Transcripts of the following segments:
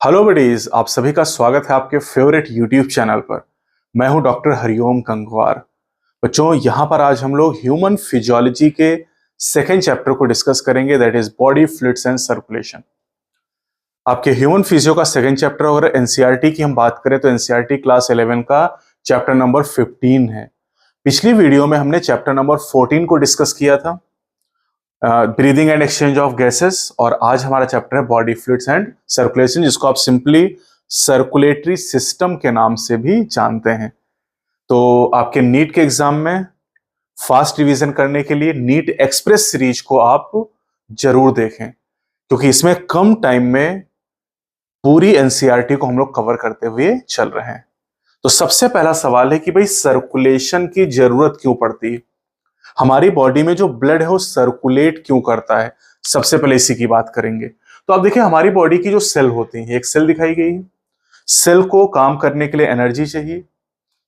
Hello buddies, आप सभी का स्वागत है आपके फेवरेट यूट्यूब चैनल पर। मैं हूं डॉक्टर हरिओम गंगवार। बच्चों, यहां पर आज हम लोग ह्यूमन फिजियोलॉजी के सेकेंड चैप्टर को डिस्कस करेंगे, that is body fluids and circulation. आपके ह्यूमन फिजियो का सेकेंड चैप्टर, अगर एनसीईआरटी की हम बात करें तो एनसीईआरटी क्लास 11 का चैप्टर नंबर 15 है। पिछली वीडियो में हमने चैप्टर नंबर 14 को डिस्कस किया था, breathing and exchange of gases, और आज हमारा चैप्टर है बॉडी फ्लूइड्स एंड सर्कुलेशन, जिसको आप सिंपली सर्कुलेटरी सिस्टम के नाम से भी जानते हैं। तो आपके नीट के एग्जाम में फास्ट रिवीजन करने के लिए नीट एक्सप्रेस सीरीज को आप जरूर देखें, क्योंकि इसमें कम टाइम में पूरी एनसीईआरटी को हम लोग कवर करते हुए चल रहे हैं। तो सबसे पहला सवाल है कि भाई सर्कुलेशन की जरूरत क्यों पड़ती है, हमारी बॉडी में जो ब्लड है वो सर्कुलेट क्यों करता है। सबसे पहले इसी की बात करेंगे। तो आप देखिए, हमारी बॉडी की जो सेल होती है, एक सेल दिखाई गई है। सेल को काम करने के लिए एनर्जी चाहिए।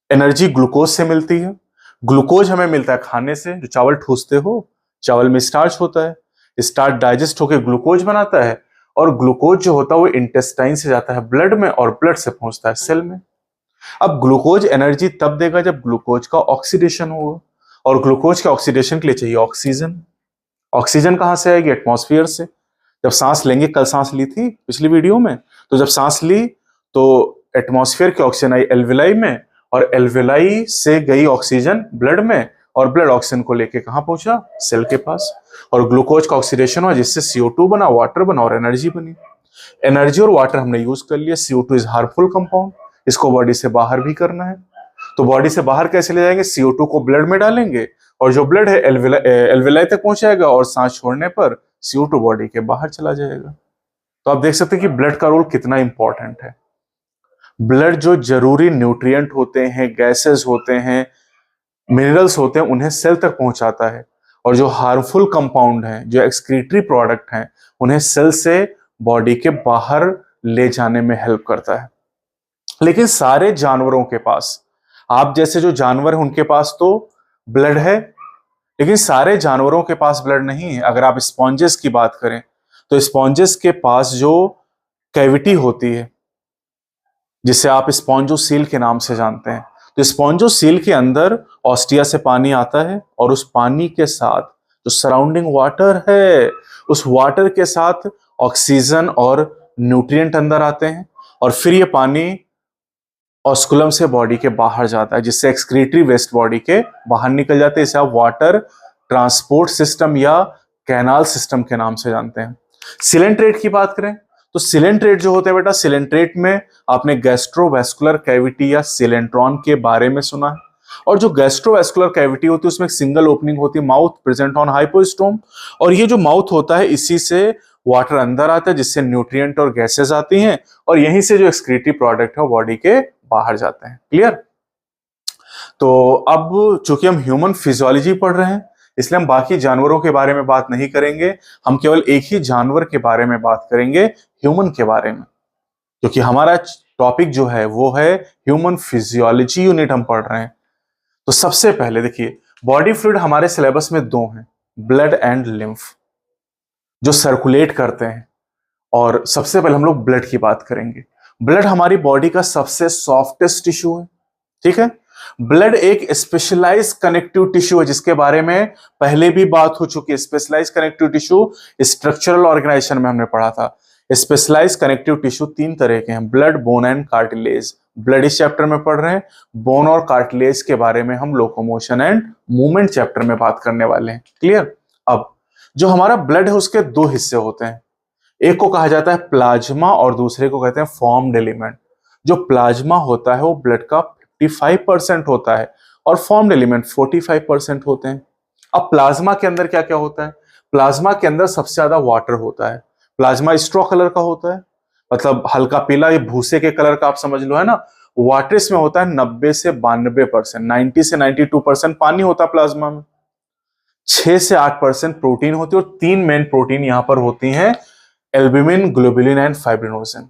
एनर्जी ग्लूकोज से मिलती है। ग्लूकोज हमें मिलता है खाने से, जो चावल ठूसते हो, चावल में स्टार्च होता है, स्टार्च डाइजेस्ट होकर ग्लूकोज बनाता है, और ग्लूकोज जो होता है वो इंटेस्टाइन से जाता है ब्लड में, और ब्लड से पहुंचता है सेल में। अब ग्लूकोज एनर्जी तब देगा जब ग्लूकोज का ऑक्सीडेशन होगा, और ग्लूकोज के ऑक्सीडेशन के लिए चाहिए ऑक्सीजन। ऑक्सीजन कहां से आएगी? एटमॉस्फेयर से। जब सांस लेंगे, कल सांस ली थी पिछली वीडियो में, तो जब सांस ली तो एटमॉस्फेयर की ऑक्सीजन आई एल्वेलाई में, और एल्वेलाई से गई ऑक्सीजन ब्लड में, और ब्लड ऑक्सीजन को लेके कहां पहुंचा? सेल के पास। और ग्लूकोज का ऑक्सीडेशन हुआ, जिससे CO2 बना, वाटर बना, और एनर्जी बनी। एनर्जी और वाटर हमने यूज कर लिया। CO2 इज हार्मफुल कंपाउंड, इसको बॉडी से बाहर भी करना है। तो बॉडी से बाहर कैसे ले जाएंगे? CO2 को ब्लड में डालेंगे, और जो ब्लड है एल्वेलाई तक पहुंचाएगा, और सांस छोड़ने पर CO2 बॉडी के बाहर चला जाएगा। तो आप देख सकते हैं कि ब्लड का रोल कितना इंपॉर्टेंट है। ब्लड जो जरूरी न्यूट्रिएंट होते हैं, गैसेस होते हैं, मिनरल्स होते हैं, उन्हें सेल तक पहुंचाता है, और जो हार्मफुल कंपाउंड हैं, जो एक्सक्रीटरी प्रोडक्ट हैं, उन्हें सेल से बॉडी के बाहर ले जाने में हेल्प करता है। लेकिन सारे जानवरों के पास, आप जैसे जो जानवर है उनके पास तो ब्लड है, लेकिन सारे जानवरों के पास ब्लड नहीं है। अगर आप स्पॉन्जेस की बात करें तो स्पॉन्जेस के पास जो कैविटी होती है, जिसे आप स्पॉन्जोसील के नाम से जानते हैं, तो स्पॉन्जोसील के अंदर ऑस्टिया से पानी आता है, और उस पानी के साथ जो सराउंडिंग वाटर है, उस वाटर के साथ ऑक्सीजन और न्यूट्रिएंट अंदर आते हैं, और फिर ये पानी ऑस्कुलम से बॉडी के बाहर जाता है, जिससे एक्सक्रीटरी वेस्ट बॉडी के बाहर निकल जाते हैं। इसे आप वाटर ट्रांसपोर्ट सिस्टम या कैनाल सिस्टम के नाम से जानते हैं। सिलेंट्रेट की बात करें तो सिलेंट्रेट जो होते हैं बेटा, सिलेंट्रेट में आपने गैस्ट्रोवैस्कुलर कैविटी या सिलेंट्रॉन के बारे में सुना है। और जो गैस्ट्रोवैस्कुलर कैविटी होती है उसमें एक सिंगल ओपनिंग होती है, माउथ प्रेजेंट ऑन हाइपोस्टोम, और ये जो माउथ होता है इसी से वाटर अंदर आता है, जिससे न्यूट्रिएंट और गैसेस आती हैं, और यहीं से जो एक्सक्रीटरी प्रोडक्ट है वो बॉडी के बाहर जाते हैं। क्लियर? तो अब चूंकि हम ह्यूमन फिजियोलॉजी पढ़ रहे हैं, इसलिए हम बाकी जानवरों के बारे में बात नहीं करेंगे। हम केवल एक ही जानवर के बारे में बात करेंगे, ह्यूमन के बारे में, क्योंकि हमारा टॉपिक जो है वो है ह्यूमन फिजियोलॉजी यूनिट हम पढ़ रहे हैं। तो सबसे पहले देखिए, बॉडी फ्लूइड हमारे सिलेबस में दो हैं, ब्लड एंड लिम्फ, जो सर्कुलेट करते हैं। और सबसे पहले हम लोग ब्लड की बात करेंगे। ब्लड हमारी बॉडी का सबसे सॉफ्टेस्ट टिश्यू है, ठीक है। ब्लड एक स्पेशलाइज कनेक्टिव टिश्यू है, जिसके बारे में पहले भी बात हो चुकी है। Specialise connective tissue structural organisation में हमने पढ़ा था। स्पेशलाइज कनेक्टिव टिश्यू तीन तरह के हैं, blood, bone and cartilage. Blood इस चैप्टर में पढ़ रहे हैं, बोन और कार्टिलेज के बारे में हम लोकोमोशन एंड मूवमेंट चैप्टर में बात करने वाले हैं। क्लियर? अब जो हमारा ब्लड है उसके दो हिस्से होते हैं, एक को कहा जाता है प्लाज्मा और दूसरे को कहते हैं फॉर्म्ड एलिमेंट। जो प्लाज्मा होता है वो ब्लड का 55% होता है, और फॉर्म्ड एलिमेंट 45% होते हैं। अब प्लाज्मा के अंदर क्या क्या होता है? प्लाज्मा के अंदर सबसे ज्यादा वाटर होता है। प्लाज्मा स्ट्रॉ कलर का होता है, मतलब हल्का पीला, ये भूसे के कलर का आप समझ लो, है ना। वाटर इसमें होता है 90 से 92%, 90 से 92% पानी होता है प्लाज्मा में। 6 से 8% प्रोटीन होती है, और तीन मेन प्रोटीन यहां पर होती हैं, albumin, globulin and fibrinogen.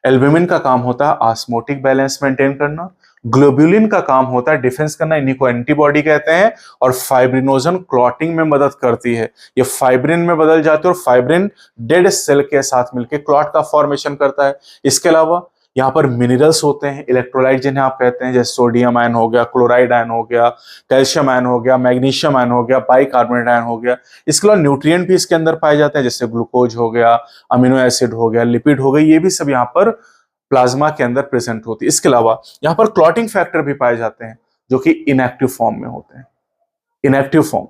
Albumin का काम होता है ऑस्मोटिक बैलेंस मेंटेन करना, ग्लोब्यूलिन का काम होता है डिफेंस करना, इन्हीं को एंटीबॉडी कहते हैं। और फाइब्रिनोजन क्लॉटिंग में मदद करती है, ये फाइब्रिन में बदल जाती है और फाइब्रिन डेड सेल के साथ मिलकर क्लॉट का फॉर्मेशन करता है। इसके अलावा यहाँ पर मिनरल्स होते हैं, इलेक्ट्रोलाइट जिन्हें आप कहते हैं, जैसे सोडियम आयन हो गया, क्लोराइड आयन हो गया, कैल्शियम आयन हो गया, मैग्नीशियम आयन हो गया, बाइकार्बोनेट आयन हो गया। इसके अलावा न्यूट्रिएंट भी इसके अंदर पाए जाते हैं, जैसे ग्लूकोज हो गया, अमीनो एसिड हो गया, लिपिड हो गई, ये भी सब यहाँ पर प्लाज्मा के अंदर प्रेजेंट होती है। इसके अलावा यहाँ पर क्लॉटिंग फैक्टर भी पाए जाते हैं जो कि इनएक्टिव फॉर्म में होते हैं। इनएक्टिव फॉर्म,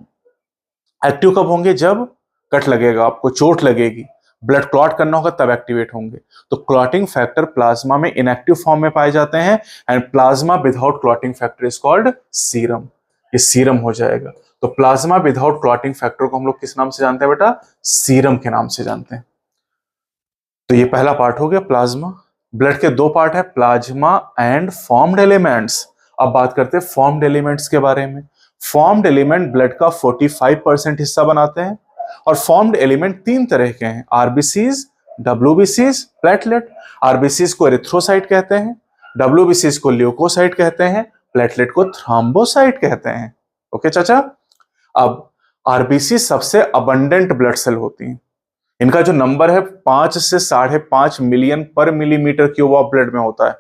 एक्टिव कब होंगे? जब कट लगेगा, आपको चोट लगेगी, ब्लड क्लॉट करना होगा, तब एक्टिवेट होंगे। तो क्लॉटिंग फैक्टर प्लाज्मा में इनएक्टिव फॉर्म में पाए जाते हैं and plasma without clotting factor is called serum. ये सीरम हो जाएगा। तो प्लाज्मा विदाउट क्लॉटिंग फैक्टर को हम लोग किस नाम से जानते हैं बेटा? सीरम के नाम से जानते हैं। तो ये पहला पार्ट हो गया प्लाज्मा। ब्लड के दो पार्ट है, प्लाज्मा एंड फॉर्म्ड एलिमेंट्स। अब बात करते हैं फॉर्म्ड एलिमेंट्स के बारे में। फॉर्म्ड एलिमेंट ब्लड का 45% हिस्सा बनाते हैं और फॉर्म्ड एलिमेंट तीन तरह के हैं, आरबीसीज, डब्ल्यूबीसीज, प्लेटलेट। आरबीसीज को एरिथ्रोसाइट कहते हैं, डब्ल्यूबीसीज को ल्यूकोसाइट कहते हैं, प्लेटलेट को थ्रोम्बोसाइट कहते हैं। ओके चाचा। अब आरबीसी सबसे अबंडेंट ब्लड सेल होती हैं। इनका जो नंबर है 5 से 5.5 मिलियन पर मिलीमीटर क्यूब ऑफ ब्लड में होता है।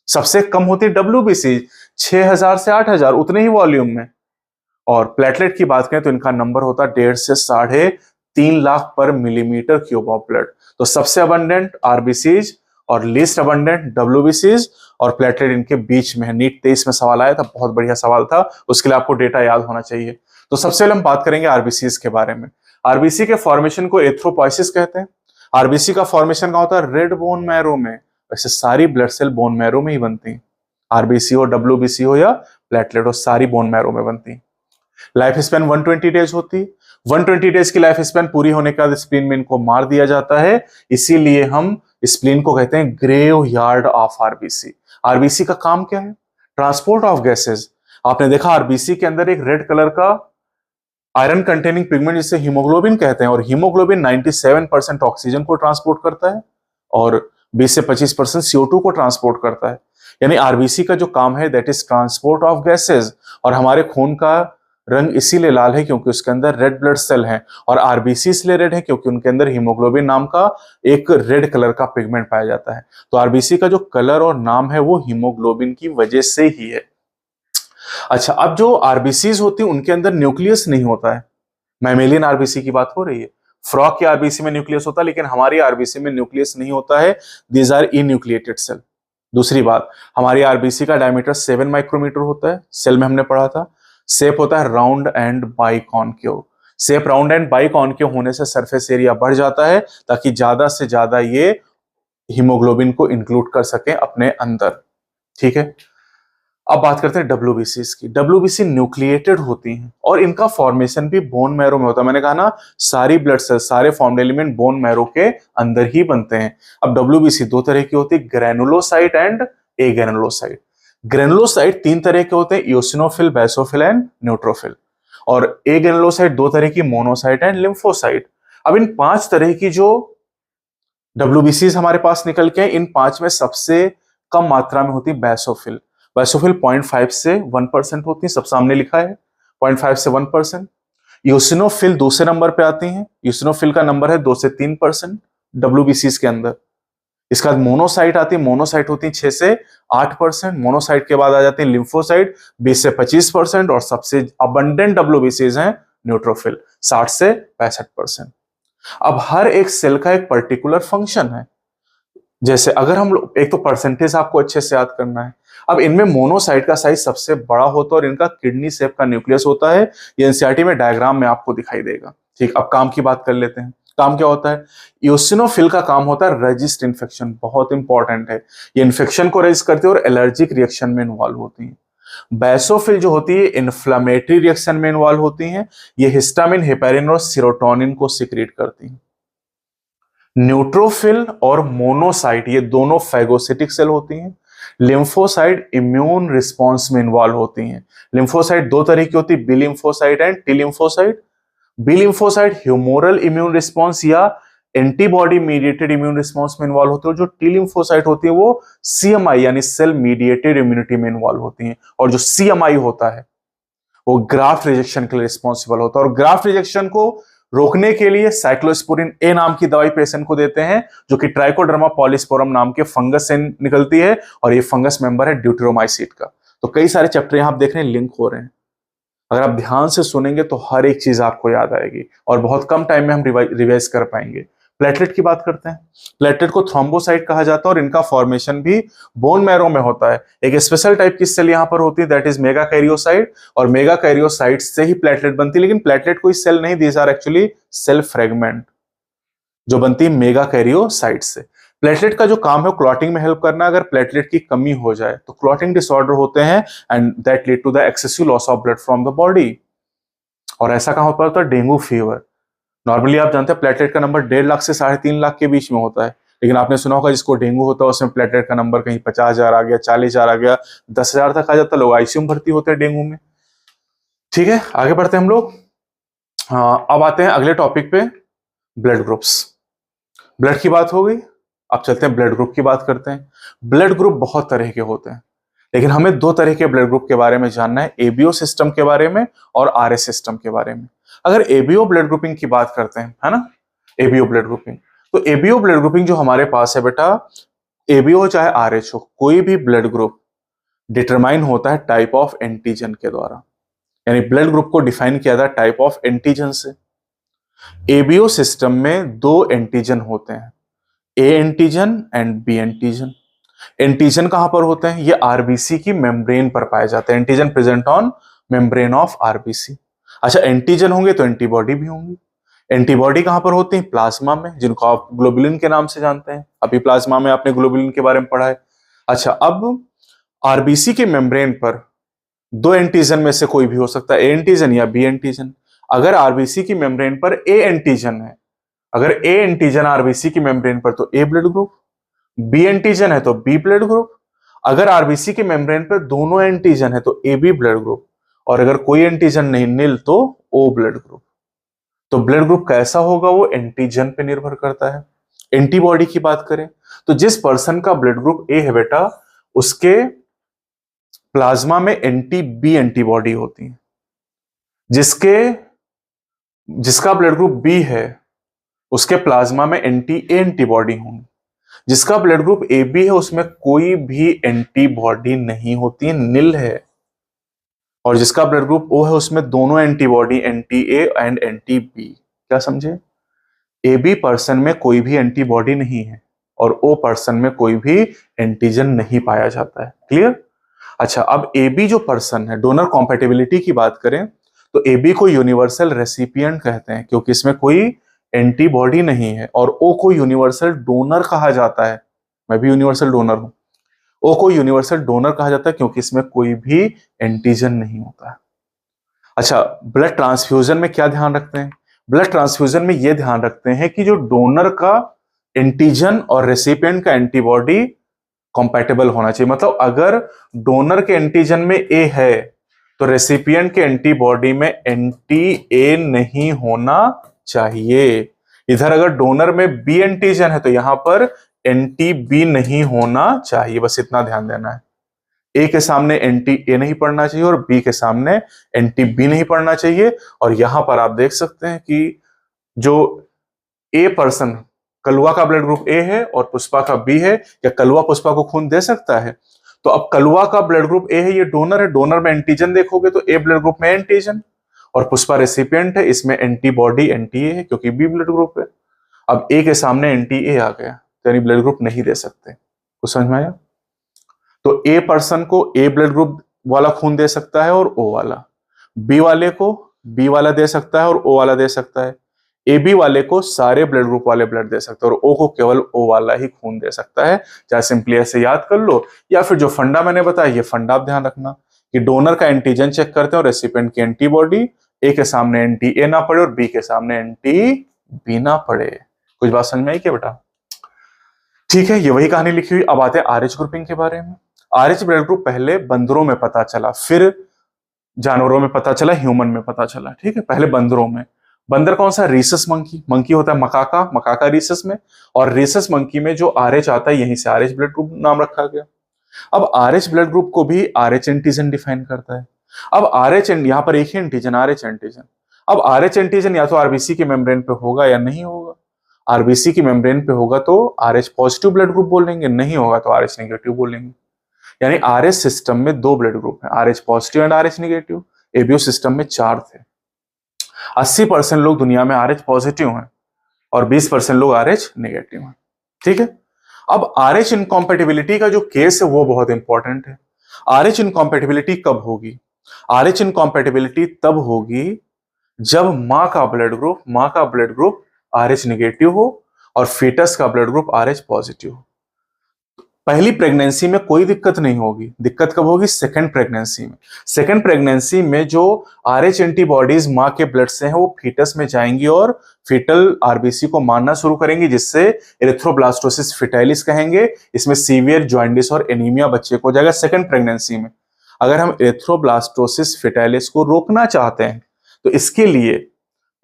सबसे कम होती है डब्ल्यूबीसी, 6000 से 8000, उतने ही वॉल्यूम में। और प्लेटलेट की बात करें तो इनका नंबर होता है 1.5 से 3.5 लाख पर मिलीमीटर क्यूब ऑफ ब्लड। तो सबसे अबंडेंट आरबीसीज और लीस्ट अबंडेंट डब्ल्यूबीसीज और प्लेटलेट इनके बीच में है। नीट 23 में सवाल आया था, बहुत बढ़िया सवाल था, उसके लिए आपको डेटा याद होना चाहिए। तो सबसे पहले हम बात करेंगे आरबीसीज के बारे में। आरबीसी के फॉर्मेशन को एरिथ्रोपोइसिस कहते हैं। आरबीसी का फॉर्मेशन का होता है रेड बोन मैरो में। वैसे सारी ब्लड सेल बोन मैरो में ही बनती हैं, आरबीसी हो, डब्ल्यूबीसी हो या प्लेटलेट हो, सारी बोन मैरो में बनती हैं। लाइफ स्पैन 120 डेज होती है। 120 डेज की लाइफ स्पैन पूरी होने के बाद स्प्लीन में इनको मार दिया जाता है, इसीलिए हम स्प्लीन को कहते हैं graveyard of RBC. RBC का काम क्या है? Transport of gases. आपने देखा आरबीसी के अंदर एक रेड कलर का आयरन कंटेनिंग पिगमेंट जिसे हीमोग्लोबिन कहते हैं, और हीमोग्लोबिन 97% ऑक्सीजन को ट्रांसपोर्ट करता है और 20 से 25% CO2 को ट्रांसपोर्ट करता है। यानी आरबीसी का जो काम है that is transport of gases. और हमारे खून का रंग इसीलिए लाल है क्योंकि उसके अंदर रेड ब्लड सेल है, और आरबीसी इसलिए रेड है क्योंकि उनके अंदर हीमोग्लोबिन नाम का एक रेड कलर का पिगमेंट पाया जाता है। तो आरबीसी का जो कलर और नाम है वो हीमोग्लोबिन की वजह से ही है। अच्छा, अब जो आरबीसीज होती है उनके अंदर न्यूक्लियस नहीं होता है। मैमेलियन आरबीसी की बात हो रही है, फ्रॉग की आरबीसी में न्यूक्लियस होता है, लेकिन हमारी आरबीसी में न्यूक्लियस नहीं होता है। These are enucleated cell. दूसरी बात, हमारी आरबीसी का डायमीटर 7 माइक्रोमीटर होता है, सेल में हमने पढ़ा था। शेप होता है round and biconcave. Shape round and biconcave होने से सरफेस एरिया बढ़ जाता है ताकि ज्यादा से ज्यादा ये हीमोग्लोबिन को इंक्लूड कर सके अपने अंदर। ठीक है, अब बात करते हैं डब्ल्यूबीसी की। डब्ल्यूबीसी न्यूक्लिएटेड होती हैं और इनका फॉर्मेशन भी बोन मैरो में होता है। मैंने कहा ना, सारी ब्लड सेल, सारे फॉर्म्ड एलिमेंट बोन मैरो के अंदर ही बनते हैं। अब डब्ल्यूबीसी दो तरह की होती है, ग्रेनुलोसाइट एंड एग्रेनुलोसाइट। ग्रेनुलोसाइट तीन तरह के होते हैं, इओसिनोफिल, बेसोफिल एंड न्यूट्रोफिल। और एग्रेनुलोसाइट दो तरह की, मोनोसाइट एंड लिम्फोसाइट। अब इन 5 तरह की जो डब्ल्यूबीसी हमारे पास निकल के, इन 5 में सबसे कम मात्रा में होती है बेसोफिल। बेसोफिल 0.5 से 1% होती है, सब सामने लिखा है, 0.5 से 1%। यूसिनोफिल दूसरे नंबर पे आती हैं, यूसिनोफिल का नंबर है 2 से 3% डब्ल्यूबीसी के अंदर। इसके बाद मोनोसाइट आती है, मोनोसाइट होती है 6 से 8%। मोनोसाइट के बाद आ जाती है लिम्फोसाइट 20 से 25%, और सबसे अबंडेंट डब्ल्यूबीसीज हैं न्यूट्रोफिल 60 से 65%। अब हर एक सेल का एक पर्टिकुलर फंक्शन है। जैसे अगर हम लोग, एक तो परसेंटेज आपको अच्छे से याद करना है। अब इनमें मोनोसाइट का साइज सबसे बड़ा होता है और इनका किडनी शेप का न्यूक्लियस होता है। ये एनसीईआरटी में डायग्राम में आपको दिखाई देगा। ठीक, अब काम की बात कर लेते हैं। काम क्या होता है? यूसिनोफिल का काम होता है रेजिस्ट इन्फेक्शन, बहुत इंपॉर्टेंट है। ये इन्फेक्शन को रेजिस्ट करती है और एलर्जिक रिएक्शन में इन्वॉल्व होती है। बेसोफिल जो होती है इन्फ्लामेटरी रिएक्शन में इन्वॉल्व होती है। ये हिस्टामिन, हेपेरिन और सीरोटोनिन को सिक्रीट करती है। न्यूट्रोफिल और मोनोसाइट ये दोनों फैगोसिटिक सेल होती हैं। लिम्फोसाइट इम्यून रिस्पांस में इन्वॉल्व होती हैं। लिम्फोसाइट दो तरह की होती है, B lymphocyte and T lymphocyte. B lymphocyte humoral immune response या एंटीबॉडी मीडिएटेड इम्यून रिस्पॉन्स में इन्वॉल्व होते हैं, और जो टी लिम्फोसाइट होती है वो सीएमआई यानी सेल मीडिएटेड इम्यूनिटी में इन्वॉल्व होती हैं। और जो सीएमआई होता है वो ग्राफ्ट रिजेक्शन के लिए रिस्पॉन्सिबल होता है, और ग्राफ्ट रिजेक्शन को रोकने के लिए साइक्लोस्पोरिन ए नाम की दवाई पेशेंट को देते हैं, जो कि ट्राइकोडर्मा पॉलीस्पोरम नाम के फंगस से निकलती है, और ये फंगस मेंबर है ड्यूटेरोमाइसीट का। तो कई सारे चैप्टर यहां आप देख रहे हैं लिंक हो रहे हैं, अगर आप ध्यान से सुनेंगे तो हर एक चीज आपको याद आएगी, और बहुत कम टाइम में हम रिवाइज कर पाएंगे। प्लेटलेट की बात करते हैं। प्लेटलेट को थ्रोम्बोसाइट कहा जाता है, और इनका फॉर्मेशन भी बोन मैरो में होता है। एक स्पेशल टाइप की सेल यहां पर होती है, दैट इज मेगाकैरियोसाइट, और मेगाकैरियोसाइट से ही प्लेटलेट बनती है। लेकिन प्लेटलेट कोई सेल नहीं, these are actually cell fragment जो बनती है मेगाकैरियोसाइट से। प्लेटलेट का जो काम है क्लॉटिंग में हेल्प करना। अगर प्लेटलेट की कमी हो जाए तो क्लॉटिंग डिसऑर्डर होते हैं, and that lead to the excessive loss of blood from the body. और ऐसा कहां होता है? Dengue fever. नॉर्मली आप जानते हैं प्लेटलेट का नंबर 1.5 लाख से 3.5 लाख के बीच में होता है, लेकिन आपने सुना होगा जिसको डेंगू होता है उसमें प्लेटलेट का नंबर कहीं 50,000 आ गया, 40,000 आ गया, 10,000 तक आ जाता है। लोग आईसीयू में भर्ती होते हैं डेंगू में। ठीक है, आगे बढ़ते हैं हम लोग। अब आते हैं अगले टॉपिक पे, ब्लड ग्रुप्स। ब्लड की बात हो गई, अब चलते हैं ब्लड ग्रुप की बात करते हैं। ब्लड ग्रुप बहुत तरह के होते हैं, लेकिन हमें 2 तरह के ब्लड ग्रुप के बारे में जानना है, एबीओ सिस्टम के बारे में और आरएस सिस्टम के बारे में। अगर एबीओ ब्लड ग्रुपिंग की बात करते हैं, है ना, एबीओ ब्लड ग्रुपिंग, तो एबीओ ब्लड ग्रुपिंग जो हमारे पास है बेटा, एबीओ चाहे आरएच हो, कोई भी ब्लड ग्रुप डिटरमाइन होता है टाइप ऑफ एंटीजन के द्वारा, यानी ब्लड ग्रुप को डिफाइन किया था टाइप ऑफ एंटीजन से। एबीओ सिस्टम में 2 एंटीजन होते हैं, A antigen and B antigen. Antigen कहां पर होते हैं? ये आरबीसी की मेम्ब्रेन पर पाए जाते हैं। Antigen present on membrane of RBC. अच्छा, एंटीजन होंगे तो एंटीबॉडी भी होंगी। एंटीबॉडी कहां पर होती है? प्लाज्मा में, जिनको आप ग्लोबुलिन के नाम से जानते हैं। अभी प्लाज्मा में आपने ग्लोबुलिन के बारे में पढ़ा है। अच्छा, अब आरबीसी के मेम्ब्रेन पर 2 एंटीजन में से कोई भी हो सकता है, ए एंटीजन या बी एंटीजन। अगर आरबीसी की मेम्ब्रेन पर ए एंटीजन है, अगर ए एंटीजन आरबीसी की मेम्ब्रेन पर, तो ए ब्लड ग्रुप। बी एंटीजन है तो बी ब्लड ग्रुप। अगर आरबीसी के मेम्ब्रेन पर दोनों एंटीजन है तो ए बी ब्लड ग्रुप, और अगर कोई एंटीजन नहीं, निल, तो ओ ब्लड ग्रुप। तो ब्लड ग्रुप कैसा होगा वो एंटीजन पे निर्भर करता है। एंटीबॉडी की बात करें तो जिस पर्सन का ब्लड ग्रुप ए है बेटा, उसके प्लाज्मा में एंटी बी एंटीबॉडी होती है। जिसका ब्लड ग्रुप बी है उसके प्लाज्मा में एंटी ए एंटीबॉडी होंगी। जिसका ब्लड ग्रुप ए बी है उसमें कोई भी एंटीबॉडी नहीं होती, निल है। और जिसका ब्लड ग्रुप ओ है उसमें दोनों antibody, anti A and anti B. क्या समझे? ए बी पर्सन में कोई भी एंटीबॉडी नहीं है, और ओ पर्सन में कोई भी एंटीजन नहीं पाया जाता है। क्लियर? अच्छा, अब ए बी जो पर्सन है, डोनर कॉम्पेटिबिलिटी की बात करें तो ए बी को यूनिवर्सल रेसिपिएंट कहते हैं, क्योंकि इसमें कोई एंटीबॉडी नहीं है। और ओ को यूनिवर्सल डोनर कहा जाता है, मैं भी यूनिवर्सल डोनर हूं। ओ को यूनिवर्सल डोनर कहा जाता है क्योंकि इसमें कोई भी एंटीजन नहीं होता है। अच्छा, ब्लड ट्रांसफ्यूजन में क्या ध्यान रखते हैं? ब्लड ट्रांसफ्यूजन में यह ध्यान रखते हैं कि जो डोनर का एंटीजन और रेसिपिएंट का एंटीबॉडी कंपैटिबल होना चाहिए। मतलब अगर डोनर के एंटीजन में ए है तो रेसिपिएंट के एंटीबॉडी में एंटी ए नहीं होना चाहिए। इधर अगर डोनर में बी एंटीजन है तो यहां पर एंटी बी नहीं होना चाहिए, बस इतना ध्यान देना है। ए के सामने एंटी ए नहीं पढ़ना चाहिए और बी के सामने एंटी बी नहीं पढ़ना चाहिए। और यहां पर आप देख सकते हैं कि जो ए पर्सन, कलुआ का ब्लड ग्रुप ए है और पुष्पा का बी है, क्या कलुआ पुष्पा को खून दे सकता है? तो अब कलुआ का ब्लड ग्रुप ए है, ये डोनर है, डोनर में एंटीजन देखोगे तो ए ब्लड ग्रुप में एंटीजन, और पुष्पा रेसिपिएंट है, इसमें एंटीबॉडी एंटी ए है क्योंकि बी ब्लड ग्रुप है। अब ए के सामने एंटी ए आ गया, यानी ब्लड ग्रुप नहीं दे सकते। कुछ समझ में आया? तो ए पर्सन को ए ब्लड ग्रुप वाला खून दे सकता है और ओ वाला, बी वाले को बी वाला दे सकता है और ओ वाला दे सकता है, ए बी वाले को सारे ब्लड ग्रुप वाले ब्लड दे सकता है और ओ को केवल ओ वाला ही खून दे सकता है। चाहे सिंपली ऐसे याद कर लो, या फिर जो फंडा मैंने बताया ये फंडा आप ध्यान रखना कि डोनर का एंटीजन चेक करते हैं और रेसिपिएंट की एंटीबॉडी, ए के सामने एंटी ए ना पड़े और बी के सामने एंटी बी ना पड़े। कुछ बात समझ में आई क्या बेटा? ठीक है, ये वही कहानी लिखी हुई। अब आते हैं आरएच ग्रुपिंग के बारे में। आरएच ब्लड ग्रुप पहले बंदरों में पता चला, फिर जानवरों में पता चला, ह्यूमन में पता चला। ठीक है, पहले बंदरों में। बंदर कौन सा? Rhesus monkey. मंकी होता है मकाका, मकाका रीसस में, और रीसस मंकी में जो आरएच आता है, यहीं से आरएच ब्लड ग्रुप नाम रखा गया। अब आरएच ब्लड ग्रुप को भी आरएच एंटीजन डिफाइन करता है। अब आरएच, यहां पर एक ही एंटीजन, आरएच एंटीजन। अब आरएच एंटीजन या तो आरबीसी के मेम्ब्रेन पे होगा या नहीं होगा। आरबीसी की मेम्ब्रेन पे होगा तो आरएच पॉजिटिव ब्लड ग्रुप बोलेंगे, नहीं होगा तो आरएच नेगेटिव बोलेंगे। यानी आरएच सिस्टम में 2 ब्लड ग्रुप हैं, RH positive and RH negative. ABO system में 4 थे। 80% लोग दुनिया में आरएच पॉजिटिव हैं और 20% लोग आरएच नेगेटिव हैं। ठीक है। अब आरएच इनकॉम्पेटिबिलिटी का जो केस है वो बहुत इंपॉर्टेंट है। आरएच इनकॉम्पेटिबिलिटी कब होगी? आरएच इनकॉम्पेटिबिलिटी तब होगी जब मां का ब्लड ग्रुप आरएच नेगेटिव हो और फीटस का ब्लड ग्रुप आरएच पॉजिटिव हो। पहली प्रेगनेंसी में कोई दिक्कत नहीं होगी। दिक्कत कब होगी? सेकंड प्रेगनेंसी में। सेकंड प्रेगनेंसी में जो आरएच एंटीबॉडीज मां के ब्लड से हैं वो फीटस में जाएंगी और फीटल आरबीसी को मारना शुरू करेंगी, जिससे एरिथ्रोब्लास्टोसिस फिटाइलिस कहेंगे। इसमें सीवियर जॉन्डिस और एनीमिया बच्चे को हो जाएगा सेकंड प्रेगनेंसी में। अगर हम एरिथ्रोब्लास्टोसिस फिटाइलिस को रोकना चाहते हैं तो इसके लिए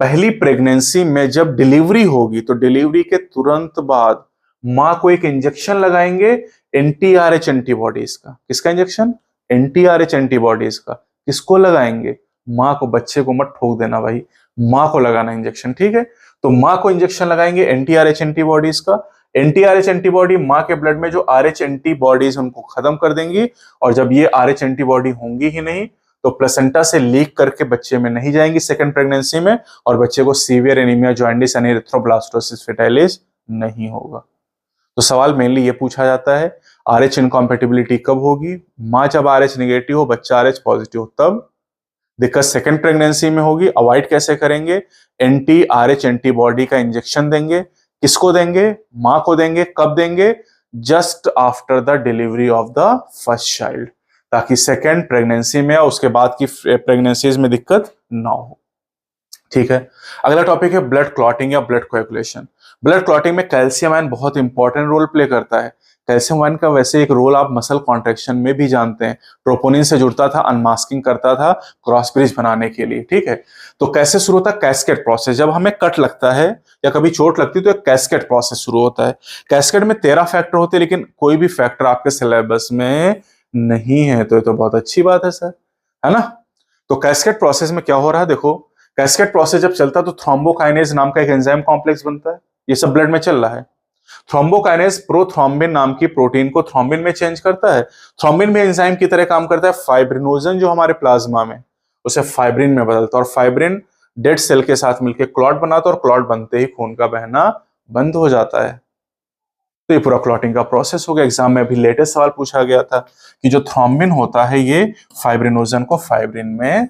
पहली प्रेगनेंसी में जब डिलीवरी होगी तो डिलीवरी के तुरंत बाद मां को एक इंजेक्शन लगाएंगे एंटी-आरएच एंटीबॉडीज का। किसका इंजेक्शन? एंटी-आरएच एंटीबॉडीज का। किसको लगाएंगे? मां को। बच्चे को मत ठोक देना भाई, मां को लगाना इंजेक्शन। ठीक है। तो मां को इंजेक्शन लगाएंगे एंटी-आरएच एंटीबॉडीज का। एंटी-आरएच एंटीबॉडी मां के ब्लड में जो आरएच एंटीबॉडीज उनको खत्म कर देंगी, और जब ये आरएच एंटीबॉडी होंगी ही नहीं तो प्लेसेंटा से लीक करके बच्चे में नहीं जाएंगी सेकंड प्रेगनेंसी में, और बच्चे को सीवियर एनीमिया जॉन्डिस यानी एरिथ्रोब्लास्टोसिस फिटाइलिस नहीं होगा। तो सवाल मेनली ये पूछा जाता है, आरएच इनकॉम्पेटिबिलिटी कब होगी? मां जब आरएच नेगेटिव हो, बच्चा आरएच पॉजिटिव हो, तब। दिक्कत सेकंड प्रेगनेंसी में होगी। अवॉइड कैसे करेंगे? एंटी आरएच एंटीबॉडी का इंजेक्शन देंगे। किसको देंगे? मां को देंगे। कब देंगे? Just after the delivery of the first child, ताकि सेकेंड प्रेगनेंसी में या उसके बाद की प्रेगनेंसीज में दिक्कत ना हो। ठीक है। अगला टॉपिक है ब्लड क्लॉटिंग या ब्लड कोएगुलेशन। ब्लड क्लॉटिंग में कैल्शियम आयन बहुत इंपॉर्टेंट रोल प्ले करता है। कैल्शियम आयन का वैसे एक रोल आप मसल कॉन्ट्रैक्शन में भी जानते हैं। ट्रोपोनिन से जुड़ता था, अनमास्किंग करता था क्रॉस ब्रिज बनाने के लिए। ठीक है। तो कैसे शुरू होता है? Cascade process. जब हमें कट लगता है या कभी चोट लगती है तो एक कैस्केड प्रोसेस शुरू होता है। कैस्केड में 13 फैक्टर होते हैं, लेकिन कोई भी फैक्टर आपके सिलेबस में नहीं है तो ये तो बहुत अच्छी बात है सर, है ना। तो कैस्केड प्रोसेस में क्या हो रहा है? देखो, कैस्केड प्रोसेस जब चलता है तो थ्रोम्बोकाइनेज नाम का एक एंजाइम कॉम्प्लेक्स बनता है। ये सब ब्लड में चल रहा है। थ्रोम्बोकाइनेज प्रोथ्रोम्बिन नाम की प्रोटीन को थ्रोम्बिन में चेंज करता है। थ्रोम्बिन में एंजाइम की तरह काम करता है। फाइब्रिनोजन जो हमारे प्लाज्मा में, उसे फाइब्रिन में बदलता है, और फाइब्रिन डेड सेल के साथ मिलकर क्लॉट बनाता है, और क्लॉट बनते ही खून का बहना बंद हो जाता है। तो ये पूरा क्लॉटिंग का प्रोसेस हो गया। एग्जाम में अभी लेटेस्ट सवाल पूछा गया था कि जो थ्रोम्बिन होता है ये फाइब्रिनोजन को फाइब्रिन में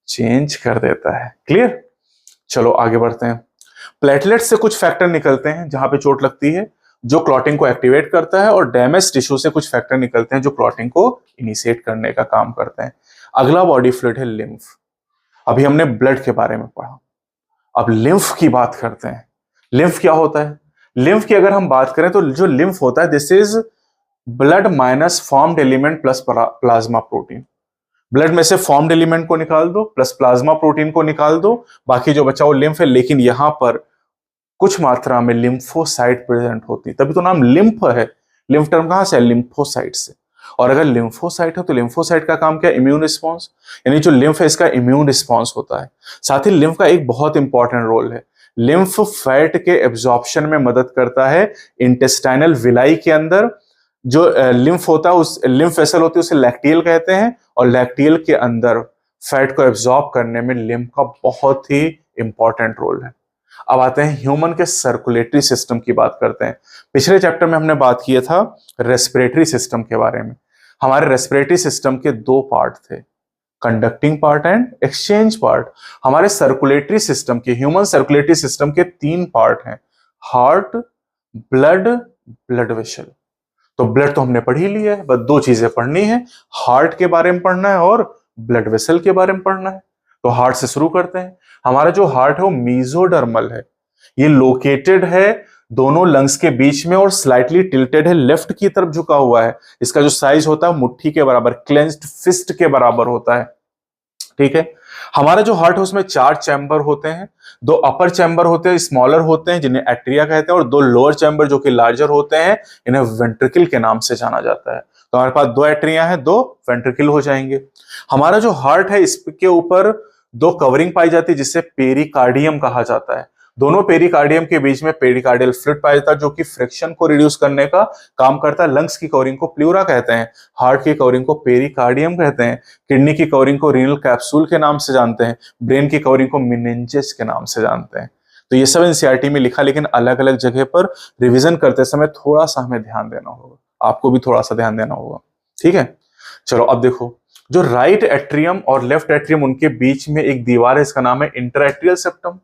चेंज कर देता है। क्लियर? चलो आगे बढ़ते हैं। प्लेटलेट से कुछ फैक्टर निकलते हैं जहां पे चोट लगती है, जो क्लॉटिंग को एक्टिवेट करता है, और डैमेज टिश्यू से कुछ फैक्टर निकलते हैं जो क्लॉटिंग को इनिशिएट करने का काम करते हैं। अगला बॉडी फ्लूइड है लिम्फ। अभी हमने ब्लड के बारे में पढ़ा, अब लिम्फ की बात करते हैं। लिम्फ क्या होता है? लिम्फ की अगर हम बात करें तो जो लिम्फ होता है, this is blood minus formed element plus plasma protein. Blood में से फॉर्म्ड एलिमेंट को निकाल दो प्लस प्लाज्मा प्रोटीन को निकाल दो, बाकी जो बचा वो लिम्फ है। लेकिन यहां पर कुछ मात्रा में लिम्फोसाइट प्रेजेंट होती है, तभी तो नाम लिम्फ है। लिम्फ टर्म कहां से है? लिम्फोसाइट से। और अगर लिम्फोसाइट है तो लिम्फोसाइट का काम क्या है? Immune response. यानी जो लिम्फ है इसका इम्यून रिस्पॉन्स होता है। साथ ही लिम्फ का एक बहुत इंपॉर्टेंट रोल है, लिम्फ फैट के एब्जॉर्प्शन में मदद करता है। इंटेस्टाइनल विलाई के अंदर जो लिम्फ होता है, उस लिम्फ वेसल होती है, उसे लैक्टियल कहते हैं, और लैक्टियल के अंदर फैट को एब्जॉर्ब करने में लिम्फ का बहुत ही इंपॉर्टेंट रोल है। अब आते हैं ह्यूमन के सर्कुलेटरी सिस्टम की बात करते हैं। पिछले चैप्टर में हमने बात किया था रेस्पिरेटरी सिस्टम के बारे में। हमारे रेस्पिरेटरी सिस्टम के 2 पार्ट थे, conducting part and exchange part. हमारे सर्कुलेटरी सिस्टम के, ह्यूमन सर्कुलेटरी सिस्टम के 3 पार्ट हैं, हार्ट, ब्लड, ब्लड वेसल। तो ब्लड तो हमने पढ़ ही लिया है, बस 2 चीजें पढ़नी है, हार्ट के बारे में पढ़ना है और ब्लड वेसल के बारे में पढ़ना है। तो हार्ट से शुरू करते हैं। हमारा जो हार्ट है वो मीजोडर्मल है, ये लोकेटेड है दोनों लंग्स के बीच में और स्लाइटली टिल्टेड है, लेफ्ट की तरफ झुका हुआ है। इसका जो साइज होता है मुट्ठी के बराबर, क्लेंज्ड फिस्ट के बराबर होता है। ठीक है। हमारा जो हार्ट है उसमें 4 चैम्बर होते हैं। दो अपर चैम्बर होते हैं, स्मॉलर होते हैं, जिन्हें एट्रिया कहते हैं, और दो लोअर चैम्बर जो कि लार्जर होते हैं, इन्हें वेंट्रिकल के नाम से जाना जाता है। तो हमारे पास दो एट्रिया हैं, दो वेंट्रिकल हो जाएंगे। हमारा जो हार्ट है इसके ऊपर दो कवरिंग पाई जाती है जिसे पेरिकार्डियम कहा जाता है। दोनों पेरिकार्डियम के बीच में पेरिकार्डियल फ्लूइड पाया जाता है जो कि फ्रिक्शन को रिड्यूस करने का काम करता है। लंग्स की कवरिंग को प्लूरा कहते हैं, हार्ट की कवरिंग को पेरिकार्डियम कहते हैं, किडनी की कवरिंग को रीनल कैप्सूल के नाम से जानते हैं, ब्रेन की कवरिंग को मेनिंजेस के नाम से जानते हैं। तो ये सब एनसीईआरटी में लिखा, लेकिन अलग अलग जगह पर रिविजन करते समय थोड़ा सा हमें ध्यान देना होगा, आपको भी थोड़ा सा ध्यान देना होगा, ठीक है। चलो अब देखो, जो राइट एट्रियम और लेफ्ट एट्रियम उनके बीच में एक दीवार है, इसका नाम है इंटरएट्रियल सेप्टम।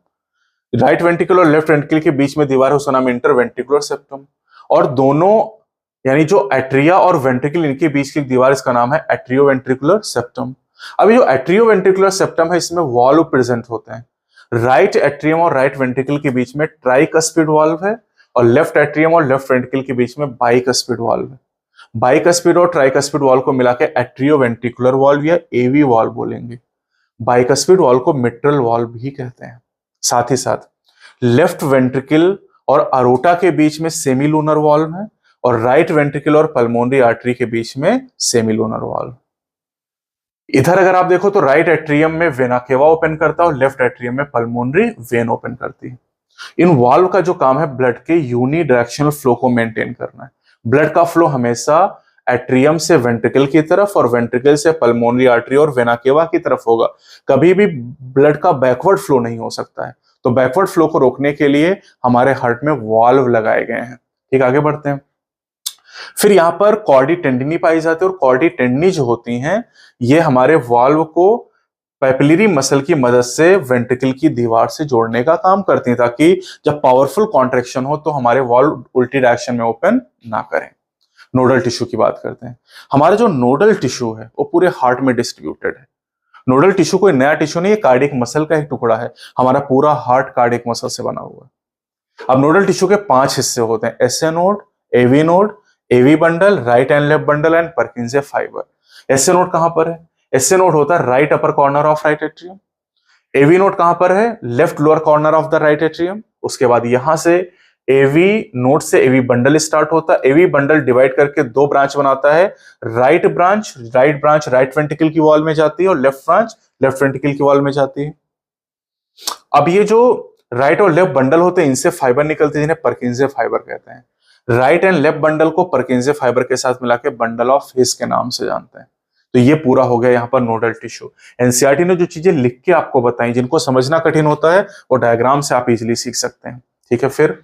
राइट वेंट्रिकल और लेफ्ट वेंट्रिकल के बीच में दीवार है, उसका नाम इंटरवेंट्रिकुलर सेप्टम। और दोनों यानी जो एट्रिया और वेंट्रिकल इनके बीच की दीवार, इसका नाम है एट्रियोवेंट्रिकुलर सेप्टम। अब ये जो एट्रियोवेंट्रिकुलर सेप्टम है इसमें वाल्व प्रेजेंट होते हैं। राइट एट्रियम और राइट वेंट्रिकल के बीच में ट्राइकस्पिड वाल्व है, और लेफ्ट एट्रियम और लेफ्ट वेंट्रिकल के बीच में बाइकस्पिड वाल्व है। बाइकस्पिड और ट्राइकस्पिड वाल्व को मिलाकर एट्रियोवेंट्रिकुलर वाल्व या एवी वाल्व बोलेंगे। बाइकस्पिड वाल्व को मिट्रल वाल्व भी कहते हैं। साथ ही साथ लेफ्ट वेंट्रिकल और अरोटा के बीच में सेमीलूनर वाल्व है, और राइट वेंट्रिकल और पल्मोनरी आर्टरी के बीच में सेमीलूनर वाल्व। इधर अगर आप देखो तो राइट एट्रियम में वेना केवा ओपन करता है और लेफ्ट एट्रियम में पल्मोनरी वेन ओपन करती है। इन वाल्व का जो काम है ब्लड के यूनी डायरेक्शनल फ्लो को मेंटेन करना है। ब्लड का फ्लो हमेशा एट्रियम से वेंट्रिकल की तरफ और वेंट्रिकल से पल्मोनरी आर्टरी और वेना केवा की तरफ होगा। कभी भी ब्लड का बैकवर्ड फ्लो नहीं हो सकता है। तो बैकवर्ड फ्लो को रोकने के लिए हमारे हार्ट में वाल्व लगाए गए हैं। ठीक, आगे बढ़ते हैं। फिर यहां पर कॉर्डी टेंडिनी पाई जाती है, और कॉर्डी टेंडिनी जो होती हैं ये हमारे वाल्व को पैपिलरी मसल की मदद से वेंट्रिकल की दीवार से जोड़ने का काम करती हैं, ताकि जब पावरफुल कॉन्ट्रैक्शन हो तो हमारे वाल्व उल्टी डायरेक्शन में ओपन ना करें। नोडल टिश्यू की बात करते हैं। हमारा जो नोडल टिश्यू है वो पूरे हार्ट में डिस्ट्रीब्यूटेड है। नोडल टिश्यू कोई नया टिश्यू नहीं है, कार्डियक मसल का एक टुकड़ा है। हमारा पूरा हार्ट कार्डियक मसल से बना हुआ है। अब नोडल टिश्यू के 5 हिस्से होते हैं: SA node, AV node, AV bundle, right and left bundle and Purkinje fibre. SA node कहां पर है? एसए नोड होता है right upper corner of right atrium. AV node कहां पर है? Left lower corner of the right atrium. उसके बाद यहां से एवी नोड से एवी बंडल स्टार्ट होता है। एवी बंडल डिवाइड करके दो ब्रांच बनाता है। राइट ब्रांच राइट वेंट्रिकल की वॉल में जाती है, और लेफ्ट ब्रांच लेफ्ट वेंट्रिकल की वॉल में जाती है। अब ये जो राइट और लेफ्ट बंडल होते हैं इनसे फाइबर निकलते हैं, जिन्हें पर्किंजे फाइबर कहते हैं। राइट एंड लेफ्ट बंडल को पर्किंजे फाइबर के साथ मिला के बंडल ऑफ हिस के नाम से जानते हैं। तो ये पूरा हो गया यहाँ पर नोडल टिश्यू। एनसीईआरटी ने जो चीजें लिख के आपको बताई, जिनको समझना कठिन होता है वो डायग्राम से आप इजीली सीख सकते हैं। ठीक है, फिर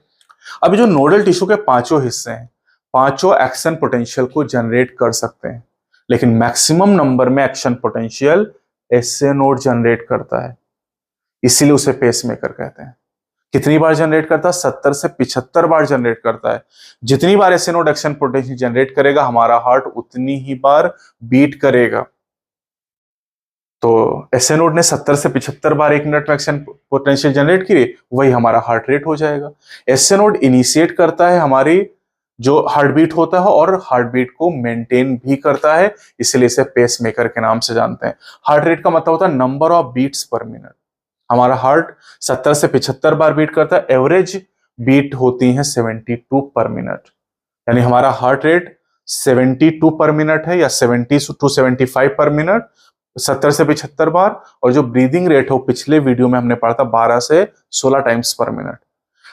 अभी जो नोडल टिश्यू के पांचों हिस्से हैं, पांचों एक्शन पोटेंशियल को जनरेट कर सकते हैं, लेकिन मैक्सिमम नंबर में action potential SA node generate करता है, इसीलिए उसे पेसमेकर कहते हैं। कितनी बार जनरेट करता है? 70 से 75 बार जनरेट करता है। जितनी बार SA node action potential generate करेगा हमारा हार्ट उतनी ही बार बीट करेगा। तो एसए नोड ने 70 से 75 बार 1 मिनट में एक्शन पोटेंशियल जनरेट की, वही हमारा हार्ट रेट हो जाएगा। एसए नोड इनिशिएट करता है हमारी जो हार्ट बीट होता है, और हार्ट बीट को मेंटेन भी करता है, इसलिए इसे पेसमेकर के नाम से जानते हैं। हार्ट रेट का मतलब होता है number of beats per minute. हमारा हार्ट 70 से 75 बार बीट करता है, एवरेज बीट होती है 72 पर मिनट। यानी हमारा हार्ट रेट 72 पर मिनट है, या 70 टू 75 पर मिनट, 70 से 75 बार। और जो ब्रीदिंग रेट है वो पिछले वीडियो में हमने पढ़ा था 12 से 16 टाइम्स पर मिनट।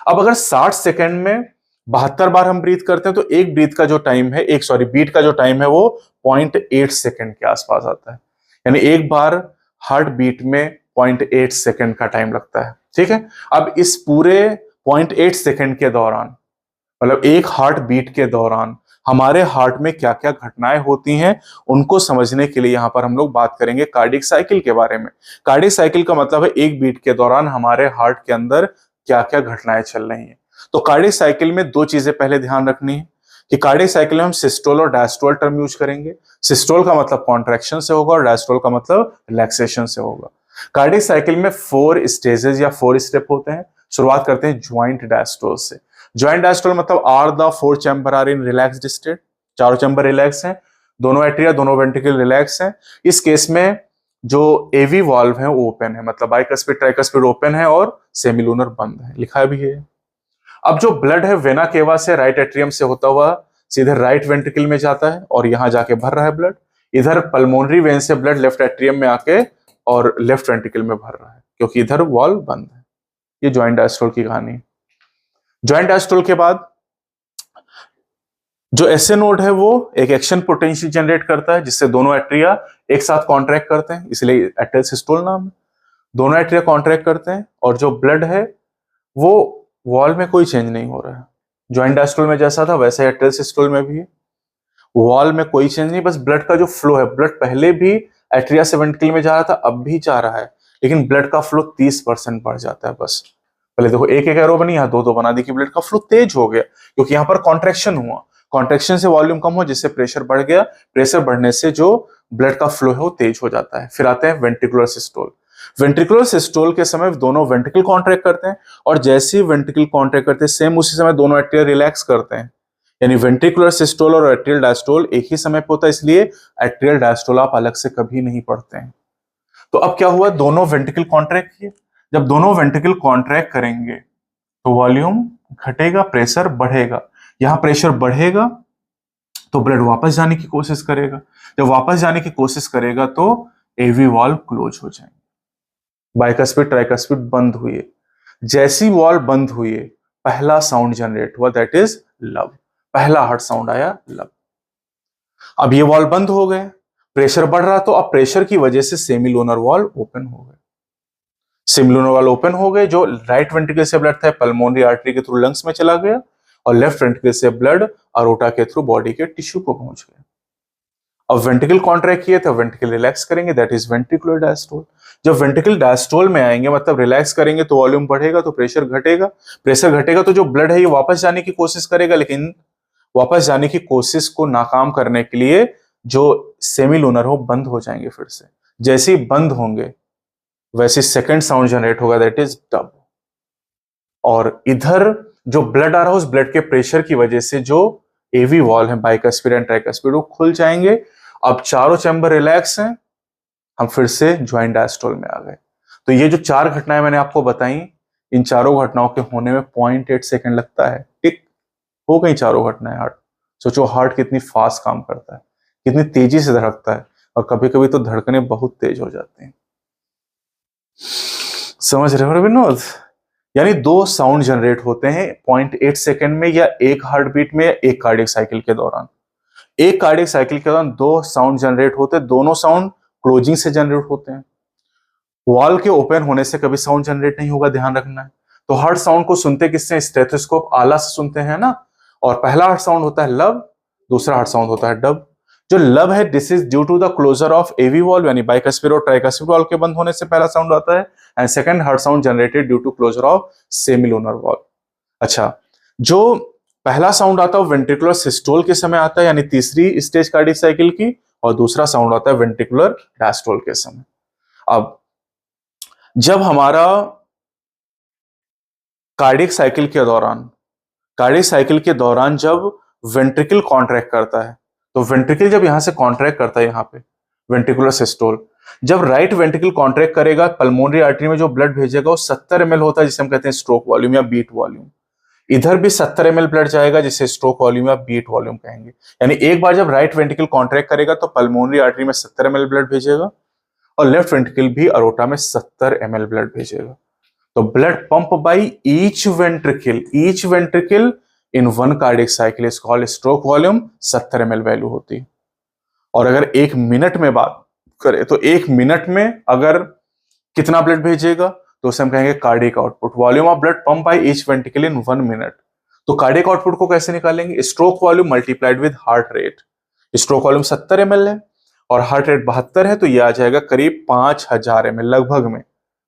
अब अगर 60 सेकेंड में 72 बार हम ब्रीथ करते हैं तो एक ब्रीथ का जो टाइम है, बीट का जो टाइम है वो 0.8 सेकेंड के आसपास आता है। यानी एक बार हार्ट बीट में 0.8 सेकेंड का टाइम लगता है। ठीक है, अब इस पूरे 0.8 सेकेंड के दौरान, मतलब एक हार्ट बीट के दौरान हमारे हार्ट में क्या क्या घटनाएं होती हैं, उनको समझने के लिए यहां पर हम लोग बात करेंगे कार्डियक साइकिल के बारे में। कार्डियक साइकिल का मतलब है एक बीट के दौरान हमारे हार्ट के अंदर क्या क्या घटनाएं चल रही हैं। तो कार्डियक साइकिल में दो चीजें पहले ध्यान रखनी है कि कार्डियक साइकिल में हम सिस्टोल और डायस्टोल टर्म यूज करेंगे। सिस्टोल का मतलब कॉन्ट्रैक्शन से होगा, और डायस्टोल का मतलब रिलैक्सेशन से होगा। कार्डियक साइकिल में 4 स्टेजेस या 4 स्टेप होते हैं। शुरुआत करते हैं ज्वाइंट डायस्टोल से। ज्वाइंट डायस्टोल मतलब are the 4 chamber are in relaxed state. चारों चैम्बर रिलैक्स हैं, दोनों एट्रिया दोनों वेंट्रिकल रिलैक्स हैं। इस केस में जो एवी वॉल्व है वो ओपन है, मतलब बाइकस्पिड ट्राइकस्पिड ओपन है और सेमिलूनर बंद है, लिखा भी है। अब जो ब्लड है वेना केवा से राइट एट्रियम से होता हुआ सीधे राइट वेंट्रिकल में जाता है और यहां जाके भर रहा है ब्लड। इधर पल्मोनरी वेन से ब्लड लेफ्ट एट्रियम में आके और लेफ्ट वेंट्रिकल में भर रहा है, क्योंकि इधर वॉल्व बंद है। ये ज्वाइंट डायस्टोल की कहानी। ज्वाइंट डायस्टोल के बाद जो एसए नोड है वो एक एक्शन पोटेंशियल जनरेट करता है, जिससे दोनों एट्रिया एक साथ कॉन्ट्रैक्ट करते हैं, इसलिए एट्रियल सिस्टोल नाम है। दोनों एट्रिया कॉन्ट्रैक्ट करते हैं और जो ब्लड है वो वॉल में कोई चेंज नहीं हो रहा है। ज्वाइंट डायस्टोल में जैसा था वैसे एट्रियल सिस्टोल में भी है, वॉल में कोई चेंज नहीं, बस ब्लड का जो फ्लो है, ब्लड पहले भी एट्रिया से वेंट्रिकल में जा रहा था, अब भी जा रहा है, लेकिन ब्लड का फ्लो 30% बढ़ जाता है बस। पहले देखो एक एक एरो बनी, यहाँ दो दो बना दी कि ब्लड का फ्लो तेज हो गया, क्योंकि यहाँ पर कॉन्ट्रेक्शन हुआ, कॉन्ट्रेक्शन से वॉल्यूम कम हुआ जिससे प्रेशर बढ़ गया, प्रेशर बढ़ने से जो ब्लड का फ्लो है वो तेज हो जाता है। फिर आते हैं वेंट्रिकुलर सिस्टोल। वेंट्रिकुलर सिस्टोल के समय दोनों वेंट्रिकल कॉन्ट्रैक्ट करते हैं और जैसे ही वेंट्रिकल कॉन्ट्रैक्ट करते हैं सेम उसी समय दोनों एट्रिया रिलैक्स करते हैं, यानी वेंट्रिकुलर सिस्टोल और एट्रियल डायस्टोल एक ही समय पे होता है, इसलिए एट्रियल डायस्टोल आप अलग से कभी नहीं पढ़ते हैं। तो अब क्या हुआ, दोनों वेंट्रिकल कॉन्ट्रैक्ट किए, जब दोनों वेंट्रिकल कॉन्ट्रैक्ट करेंगे तो वॉल्यूम घटेगा, प्रेशर बढ़ेगा। यहां प्रेशर बढ़ेगा तो ब्लड वापस जाने की कोशिश करेगा, जब वापस जाने की कोशिश करेगा तो एवी वॉल्व क्लोज हो जाएंगे, बाइकस्पिड ट्राइकस्पिड बंद हुई। जैसी वॉल्व बंद हुई पहला साउंड जनरेट हुआ, दैट इज लब, पहला हार्ट साउंड आया लब। अब ये वॉल्व बंद हो गए, प्रेशर बढ़ रहा, तो अब प्रेशर की वजह से सेमिलूनर वॉल्व ओपन हो गए। सेमिलूनर वॉल्व ओपन हो गए, जो राइट वेंट्रिकल से ब्लड था पल्मोनरी आर्टरी के थ्रू लंग्स में चला गया और लेफ्ट वेंट्रिकल से ब्लड अरोटा के थ्रू बॉडी के टिश्यू को पहुंच गया। अब वेंट्रिकल कॉन्ट्रैक्ट किए तो वेंट्रिकल रिलैक्स करेंगे, दैट इज वेंट्रिकुलर डायस्टोल। जब वेंट्रिकल डायस्टोल में आएंगे मतलब रिलैक्स करेंगे तो वॉल्यूम बढ़ेगा, तो प्रेशर घटेगा, प्रेशर घटेगा तो जो ब्लड है ये वापस जाने की कोशिश करेगा, लेकिन वापस जाने की कोशिश को नाकाम करने के लिए जो सेमिलूनर हो बंद हो जाएंगे फिर से। जैसे ही बंद होंगे वैसे सेकंड साउंड जनरेट होगा, दैट इज डब। और इधर जो ब्लड आ रहा है उस ब्लड के प्रेशर की वजह से जो एवी वॉल्व है बाइकस्पिड एंड ट्राइकस्पिड वो खुल जाएंगे। अब चारों चैम्बर रिलैक्स हैं, हम फिर से ज्वाइंट डायस्टोल में आ गए। तो ये जो चार घटनाएं मैंने आपको बताई, इन चारों घटनाओं के होने में 0.8 सेकंड लगता है, टिक हो गई चारों घटनाएं। हार्ट सोचो, हार्ट कितनी फास्ट काम करता है, कितनी तेजी से धड़कता है, और कभी कभी तो धड़कने बहुत तेज हो जाते हैं। समझ रहे हो विनोद? यानी दो साउंड जनरेट होते हैं 0.8 सेकंड में, या एक हार्ट बीट में, या एक कार्डियक साइकिल के दौरान। एक कार्डियक साइकिल के दौरान दो साउंड जनरेट होते हैं, दोनों साउंड क्लोजिंग से जनरेट होते हैं। वॉल के ओपन होने से कभी साउंड जनरेट नहीं होगा, ध्यान रखना है। तो हार्ट साउंड को सुनते किससे? स्टेथोस्कोप आला से सुनते हैं ना। और पहला हार्ट साउंड होता है लब, दूसरा हार्ट साउंड होता है डब। जो लब है this is due to the closure of AV valve, यानी बाइकस्पिड और ट्राइकस्पिड वॉल्व के बंद होने से पहला साउंड आता है, and second heart sound generated due to closure of semilunar valve. अच्छा, जो पहला साउंड आता है वेंट्रिकुलर सिस्टोल के समय आता है, यानी तीसरी स्टेज कार्डियक साइकिल की, और दूसरा साउंड आता है वेंट्रिकुलर डायस्टोल के समय। अब जब हमारा कार्डियक साइकिल के दौरान जब वेंट्रिकल कॉन्ट्रैक्ट करता है, तो वेंट्रिकल जब यहां से कॉन्ट्रैक्ट करता है, यहां पे वेंट्रिकुलर सिस्टोल, जब राइट वेंट्रिकल कॉन्ट्रैक्ट करेगा पल्मोनरी आर्टरी में जो ब्लड भेजेगा वो 70 ml होता है, जिसे हम कहते हैं स्ट्रोक वॉल्यूम या बीट वॉल्यूम। इधर भी 70 ml ब्लड जाएगा, जिसे स्ट्रोक वॉल्यूम या बीट वॉल्यूम कहेंगे। यानी एक बार जब राइट वेंट्रिकल कॉन्ट्रैक्ट करेगा तो पल्मोनरी आर्टरी में 70 ml ब्लड भेजेगा, और लेफ्ट वेंट्रिकल भी अरोटा में 70 ml ब्लड भेजेगा। तो blood pump by each ventricle in one cardiac cycle is called stroke volume, 70 ml value होती है। और अगर एक मिनट में बात करें तो एक मिनट में अगर कितना ब्लड भेजेगा तो उसे हम कहेंगे cardiac output, volume of blood pump by each ventricle in 1 minute. तो कार्डियक आउटपुट को कैसे निकालेंगे? Stroke volume multiplied with heart rate. Stroke volume 70 ml है और हार्ट रेट 72 है, तो ये आ जाएगा करीब 5000 ml लगभग में।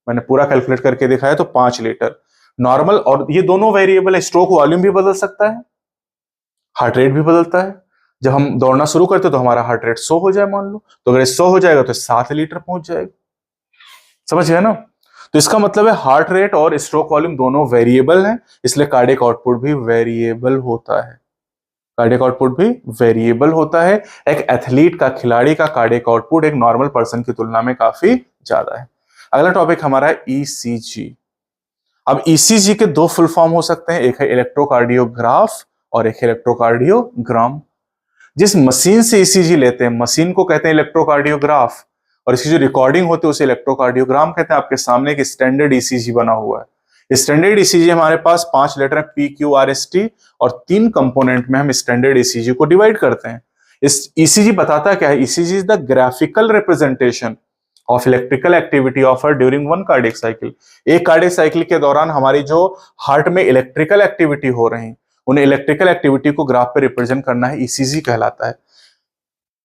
मैंने पूरा कैलकुलेट करके दिखाया तो 5 लीटर नॉर्मल। और ये दोनों वेरिएबल है, स्ट्रोक वॉल्यूम भी बदल सकता है, हार्ट रेट भी बदलता है। जब हम दौड़ना शुरू करते तो हमारा हार्ट रेट 100 हो जाए मान लो, तो अगर 100 हो जाएगा तो 7 लीटर पहुंच जाएगा। समझ गए ना? तो इसका मतलब है हार्ट रेट और स्ट्रोक वॉल्यूम दोनों वेरिएबल हैं, इसलिए कार्डियक आउटपुट भी वेरिएबल होता है। कार्डियक आउटपुट भी वेरिएबल होता है। एक एथलीट का, खिलाड़ी का कार्डियक आउटपुट एक नॉर्मल पर्सन की तुलना में काफी ज्यादा है। अगला टॉपिक हमारा है ईसीजी। अब ईसीजी के दो फुल फॉर्म हो सकते हैं, एक है इलेक्ट्रोकार्डियोग्राफ और एक इलेक्ट्रोकार्डियोग्राम। जिस मशीन से ईसीजी लेते हैं, मशीन को कहते हैं इलेक्ट्रोकार्डियोग्राफ, और इसकी जो रिकॉर्डिंग होती है उसे इलेक्ट्रोकार्डियोग्राम कहते हैं। आपके सामने एक स्टैंडर्ड ईसीजी बना हुआ है। स्टैंडर्ड ईसीजी हमारे पास 5 लेटर है, PQRST, और 3 कंपोनेंट में हम स्टैंडर्ड ईसीजी को डिवाइड करते हैं। इस ईसीजी बताता क्या है? ECG is the graphical representation of electrical activity offer during one cardiac cycle. एक कार्डियक साइकिल के दौरान हमारी जो हार्ट में इलेक्ट्रिकल एक्टिविटी हो रही, उन इलेक्ट्रिकल एक्टिविटी को ग्राफ पे रिप्रेजेंट करना है, ईसीजी कहलाता है।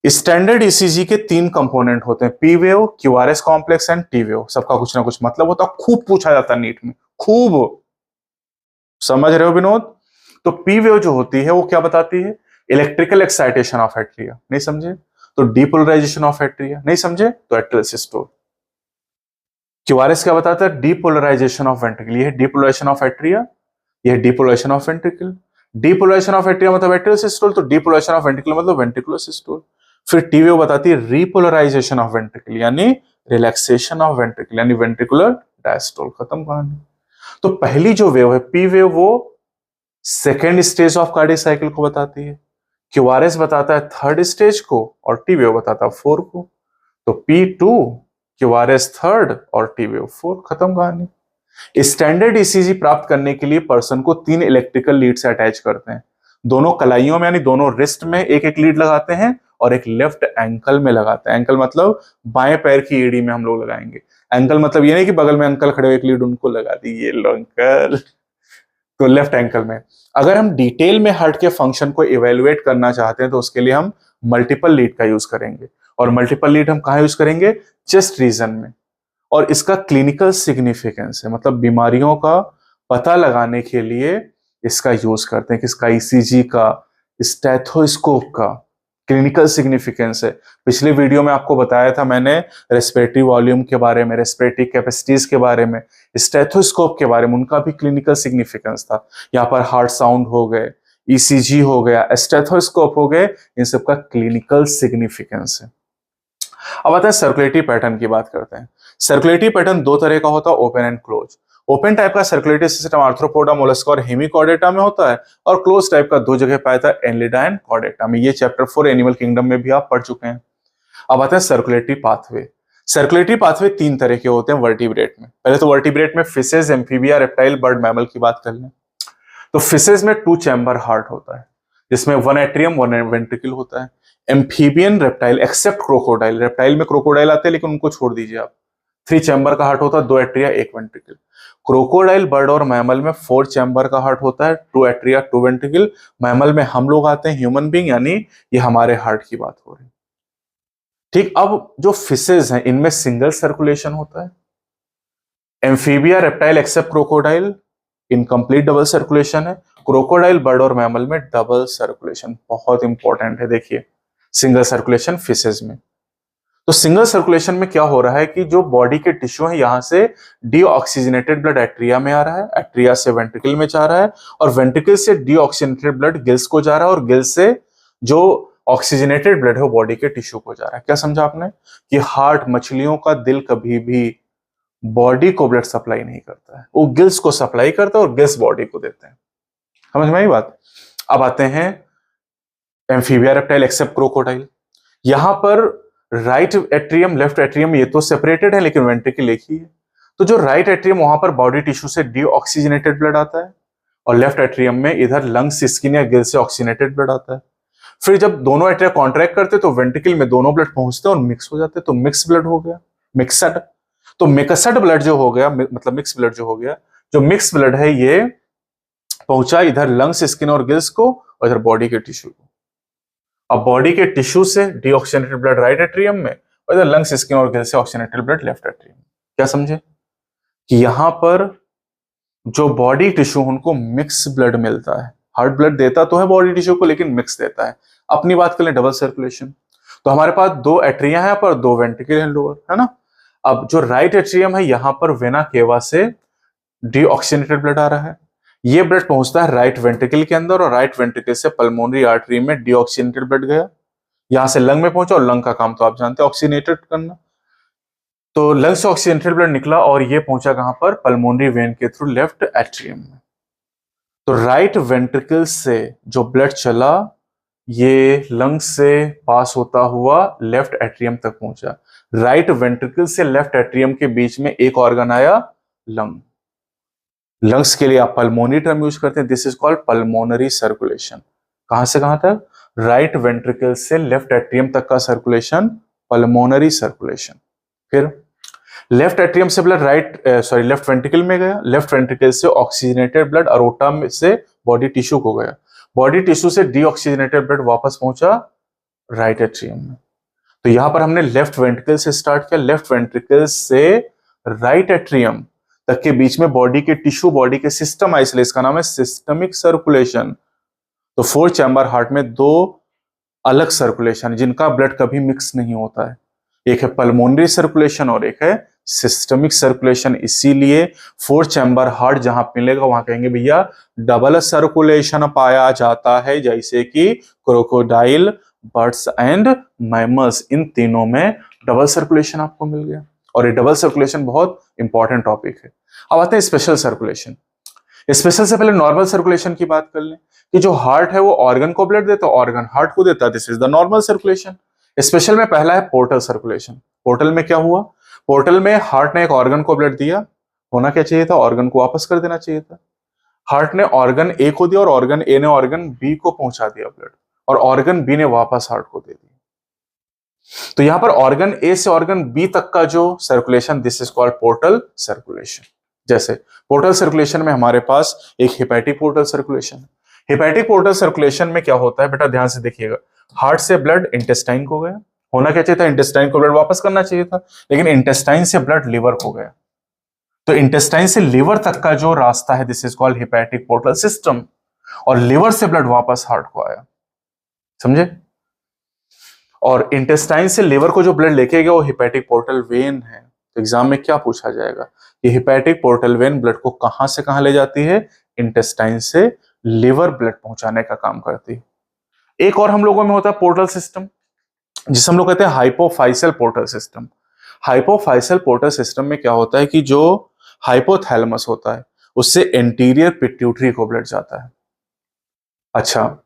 स्टैंडर्ड ईसीजी के 3 कंपोनेंट होते हैं, P wave, QRS complex and T wave. सबका कुछ ना कुछ मतलब होता है, खूब पूछा जाता है नीट में, खूब। समझ रहे हो विनोद? तो पी वेव जो होती है वो क्या बताती है? Electrical excitation of atria. नहीं समझे तो डीपोलराइजेशन ऑफ एट्रिया। नहीं समझे तो एट्रियल सिस्टोल। क्यूआरएस क्या बताता है? Depolarisation of ventricle. ये डीपोलराइजेशन ऑफ एट्रिया, यह depolarisation of ventricle. Depolarisation of atria मतलब एट्रियल सिस्टोल, तो डीपोलराइजेशन ऑफ वेंट्रिकल मतलब वेंट्रिकुलर सिस्टोल। फिर टी वेव बताती है रिपोलराइजेशन ऑफ वेंट्रिकल, यानी रिलैक्सेशन ऑफ वेंट्रिकल, यानी वेंट्रिकुलर डायस्टोल। खत्म कहानी। तो पहली जो वेव है पी वेव, वो second stage of cardiac cycle को बताती है। क्यूआरएस बताता है थर्ड स्टेज को, और टी वेव बताता है 4 को। तो P2, क्यूआरएस थर्ड और टी वेव 4। खत्म कहानी। स्टैंडर्ड ईसीजी प्राप्त करने के लिए पर्सन को 3 इलेक्ट्रिकल लीड से अटैच करते हैं। दोनों कलाइयों में यानी दोनों रिस्ट में एक एक लीड लगाते हैं, और एक लेफ्ट एंकल में लगाते हैं। एंकल मतलब बाएं पैर की एड़ी में हम लोग लगाएंगे। एंकल मतलब ये नहीं कि बगल में अंकल खड़े हो एक लीड उनको लगा दी, ये लो अंकल, तो लेफ्ट एंकल में। अगर हम डिटेल में हार्ट के फंक्शन को इवेलुएट करना चाहते हैं तो उसके लिए हम मल्टीपल लीड का यूज करेंगे। और मल्टीपल लीड हम कहाँ यूज करेंगे? चेस्ट रीजन में। और इसका क्लिनिकल सिग्निफिकेंस है, मतलब बीमारियों का पता लगाने के लिए इसका यूज करते हैं। किसका? ईसीजी का, स्टेथोस्कोप का क्लिनिकल सिग्निफिकेंस है। पिछले वीडियो में आपको बताया था मैंने रेस्पिरेटरी वॉल्यूम के बारे में, रेस्पिरेटरी कैपेसिटीज के बारे में, स्टेथोस्कोप के बारे में, उनका भी क्लिनिकल सिग्निफिकेंस था। यहाँ पर हार्ट साउंड हो गए, ईसीजी हो गया, स्टेथोस्कोप हो गए, इन सबका क्लिनिकल सिग्निफिकेंस है। अब आते हैं सर्कुलेटरी पैटर्न की बात करते हैं। सर्कुलेटरी पैटर्न 2 तरह का होता है, open and close. Open type का सर्कुलेटरी सिस्टम आर्थ्रोपोडा, मोलस्का और हेमिकॉर्डेटा में होता है, और क्लोज टाइप का 2 जगह पाया था, एनलिडा एंड कॉर्डेटा में। ये चैप्टर 4 एनिमल किंगडम में भी आप पढ़ चुके हैं। अब आते हैं सर्कुलेटरी पाथवे। सर्कुलेटरी पाथवे 3 तरह के होते हैं वर्टिब्रेट में। पहले तो वर्टिब्रेट में fishes, amphibia, reptile, bird, mammal की बात कर लें। तो फिशेज में 2 चैम्बर हार्ट होता है, जिसमें 1 एट्रियम 1 वेंट्रिकल होता है। Amphibian, reptile except crocodile, reptile में क्रोकोडाइल आते हैं लेकिन उनको छोड़ दीजिए आप, 3 चैम्बर का हार्ट होता है, 2 एट्रिया 1 वेंट्रिकल। क्रोकोडाइल, बर्ड और मैमल में 4 चैम्बर का हार्ट होता है, 2 एट्रिया 2 वेंट्रिकल। मैमल में हम लोग आते हैं, ह्यूमन बीइंग, यानी ये हमारे हार्ट की बात हो रही। ठीक, अब जो फिशेज हैं इनमें सिंगल सर्कुलेशन होता है। Amphibia, reptile except crocodile incomplete double circulation है। क्रोकोडाइल, बर्ड और मैमल में डबल सर्कुलेशन। बहुत इंपॉर्टेंट है, देखिए सिंगल सर्कुलेशन फिशेज में। तो सिंगल सर्कुलेशन में क्या हो रहा है कि जो बॉडी के टिश्यू है यहां से डीऑक्सीजनेटेड ब्लड एट्रिया में आ रहा है, एट्रिया से वेंट्रिकल में जा रहा है, और वेंट्रिकल से डीऑक्सीजनेटेड ब्लड गिल्स को जा रहा है, और गिल्स से जो ऑक्सीजनेटेड ब्लड है वो बॉडी के टिश्यू को जा रहा है। क्या समझा आपने? कि हार्ट, मछलियों का दिल कभी भी बॉडी को ब्लड सप्लाई नहीं करता है, वो गिल्स को सप्लाई करता है और गिल्स बॉडी को देते हैं। समझ में आई बात? अब आते हैं एम्फीबिया, रेप्टाइल एक्सेप्ट क्रोकोडाइल। यहां पर राइट एट्रियम, लेफ्ट एट्रियम ये तो सेपरेटेड है लेकिन वेंट्रिकल एक ही है। तो जो राइट एट्रियम वहां पर बॉडी टिश्यू से डीऑक्सीजनेटेड ब्लड आता है, और लेफ्ट एट्रियम में इधर लंग्स, स्किन या गिल से ऑक्सीजनेटेड ब्लड आता है। फिर जब दोनों एट्रिया कॉन्ट्रैक्ट करते तो वेंट्रिकल में दोनों ब्लड पहुंचते और मिक्स हो जाते, तो मिक्स ब्लड हो गया, मिक्सड। तो मिक्सड ब्लड जो हो गया, मतलब मिक्स ब्लड जो हो गया, जो मिक्स ब्लड है ये पहुंचा इधर लंग्स, स्किन और गिल्स को, और इधर बॉडी के टिश्यू को। अब बॉडी के टिश्यू से डीऑक्सीजनेटेड ब्लड राइट एट्रियम में, और इधर लंग्स, स्किन और गिल्स से ऑक्सीजनेटेड ब्लड लेफ्ट एट्रियम में। क्या समझे? कि यहां पर जो बॉडी टिश्यू उनको मिक्स ब्लड मिलता है। हार्ट ब्लड देता तो है बॉडी टिश्यू को लेकिन मिक्स देता है। अपनी बात कर लें डबल सर्कुलेशन, तो हमारे पास 2 एट्रिया है पर 2 वेंट्रिकल है लोअर, है ना। अब जो राइट एट्रियम है यहां पर वेना केवा से डीऑक्सीजनेटेड ब्लड आ रहा है, ये ब्लड पहुंचता है राइट वेंट्रिकल के अंदर और राइट वेंट्रिकल से पल्मोनरी आर्टरी में डीऑक्सीजनेटेड ब्लड गया, यहां से लंग में पहुंचा और लंग का काम तो आप जानते हैं ऑक्सीजनेटेड करना। तो लंग से ऑक्सीजनेटेड ब्लड निकला और ये पहुंचा कहां पर, पल्मोनरी वेन के थ्रू लेफ्ट एट्रियम में। तो राइट वेंट्रिकल से जो ब्लड चला ये लंग से पास होता हुआ लेफ्ट एट्रियम तक पहुंचा। राइट वेंट्रिकल से लेफ्ट एट्रियम के बीच में एक ऑर्गन आया, लंग। लंग्स के लिए आप पल्मोनरी टर्म यूज करते हैं, this is called pulmonary circulation. कहां से कहां तक, राइट वेंट्रिकल से लेफ्ट एट्रियम तक का सर्कुलेशन पल्मोनरी सर्कुलेशन। फिर लेफ्ट एट्रियम से ब्लड लेफ्ट वेंट्रिकल में गया, लेफ्ट वेंट्रिकल से ऑक्सीजनेटेड ब्लड अरोटा में से बॉडी टिश्यू को गया, बॉडी टिश्यू से डीऑक्सीजनेटेड ब्लड वापस पहुंचा राइट एट्रियम में। तो यहां पर हमने लेफ्ट वेंट्रिकल से स्टार्ट किया, लेफ्ट वेंट्रिकल से राइट एट्रियम तक के बीच में बॉडी के टिश्यू, बॉडी के सिस्टम आइसोलेट, इसका नाम है सिस्टमिक सर्कुलेशन। तो 4 चैम्बर हार्ट में 2 अलग सर्कुलेशन जिनका ब्लड कभी मिक्स नहीं होता है, एक है पल्मोनरी सर्कुलेशन और एक है सिस्टमिक सर्कुलेशन। इसीलिए 4 चैम्बर हार्ट जहां मिलेगा वहां कहेंगे भैया डबल सर्कुलेशन पाया जाता है, जैसे कि क्रोकोडाइल, बर्ड्स एंड मैमल्स, इन तीनों में डबल सर्कुलेशन आपको मिल गया। और ये डबल सर्कुलेशन बहुत इंपॉर्टेंट टॉपिक है। अब आते हैं स्पेशल सर्कुलेशन। स्पेशल से पहले नॉर्मल सर्कुलेशन की बात कर लें कि जो हार्ट है वो ऑर्गन को ब्लड देता है, ऑर्गन हार्ट को देता है, this is the normal circulation. Special में पहला है पोर्टल सर्कुलेशन। पोर्टल में क्या हुआ, पोर्टल में हार्ट ने एक ऑर्गन को ब्लड दिया, होना क्या चाहिए था, ऑर्गन को वापस कर देना चाहिए था। हार्ट ने ऑर्गन ए को दिया और ऑर्गन ए ने ऑर्गन बी को पहुंचा दिया ब्लड, और ऑर्गन बी ने वापस हार्ट को दे दिया। तो यहां पर ऑर्गन ए से ऑर्गन बी तक का जो circulation, this is called portal circulation. जैसे पोर्टल सर्कुलेशन में हमारे पास एक हेपेटिक पोर्टल सर्कुलेशन है। हेपेटिक पोर्टल सर्कुलेशन में क्या होता है बेटा, ध्यान से देखिएगा, हार्ट से ब्लड इंटेस्टाइन को गया, होना क्या चाहिए था, इंटेस्टाइन को ब्लड वापस करना चाहिए था, लेकिन इंटेस्टाइन से ब्लड लिवर को गया। तो इंटेस्टाइन से लिवर तक का जो रास्ता है, this is called hepatic portal system, और लिवर से ब्लड वापस हार्ट को आया, समझे। और इंटेस्टाइन से लिवर को जो ब्लड लेके गया वो हेपेटिक पोर्टल वेन है। तो एग्जाम में क्या पूछा जाएगा कि हेपेटिक पोर्टल वेन ब्लड को कहां से कहां ले जाती है, इंटेस्टाइन से लिवर ब्लड पहुंचाने का काम करती है। एक और हम लोगों में होता है पोर्टल सिस्टम, जिसे हम लोग कहते हैं हाइपोफाइसल पोर्टल सिस्टम। हाइपोफाइसल पोर्टल सिस्टम में क्या होता है कि जो हाइपोथैलेमस होता है उससे एंटीरियर पिट्यूटरी को ब्लड जाता है। अच्छा,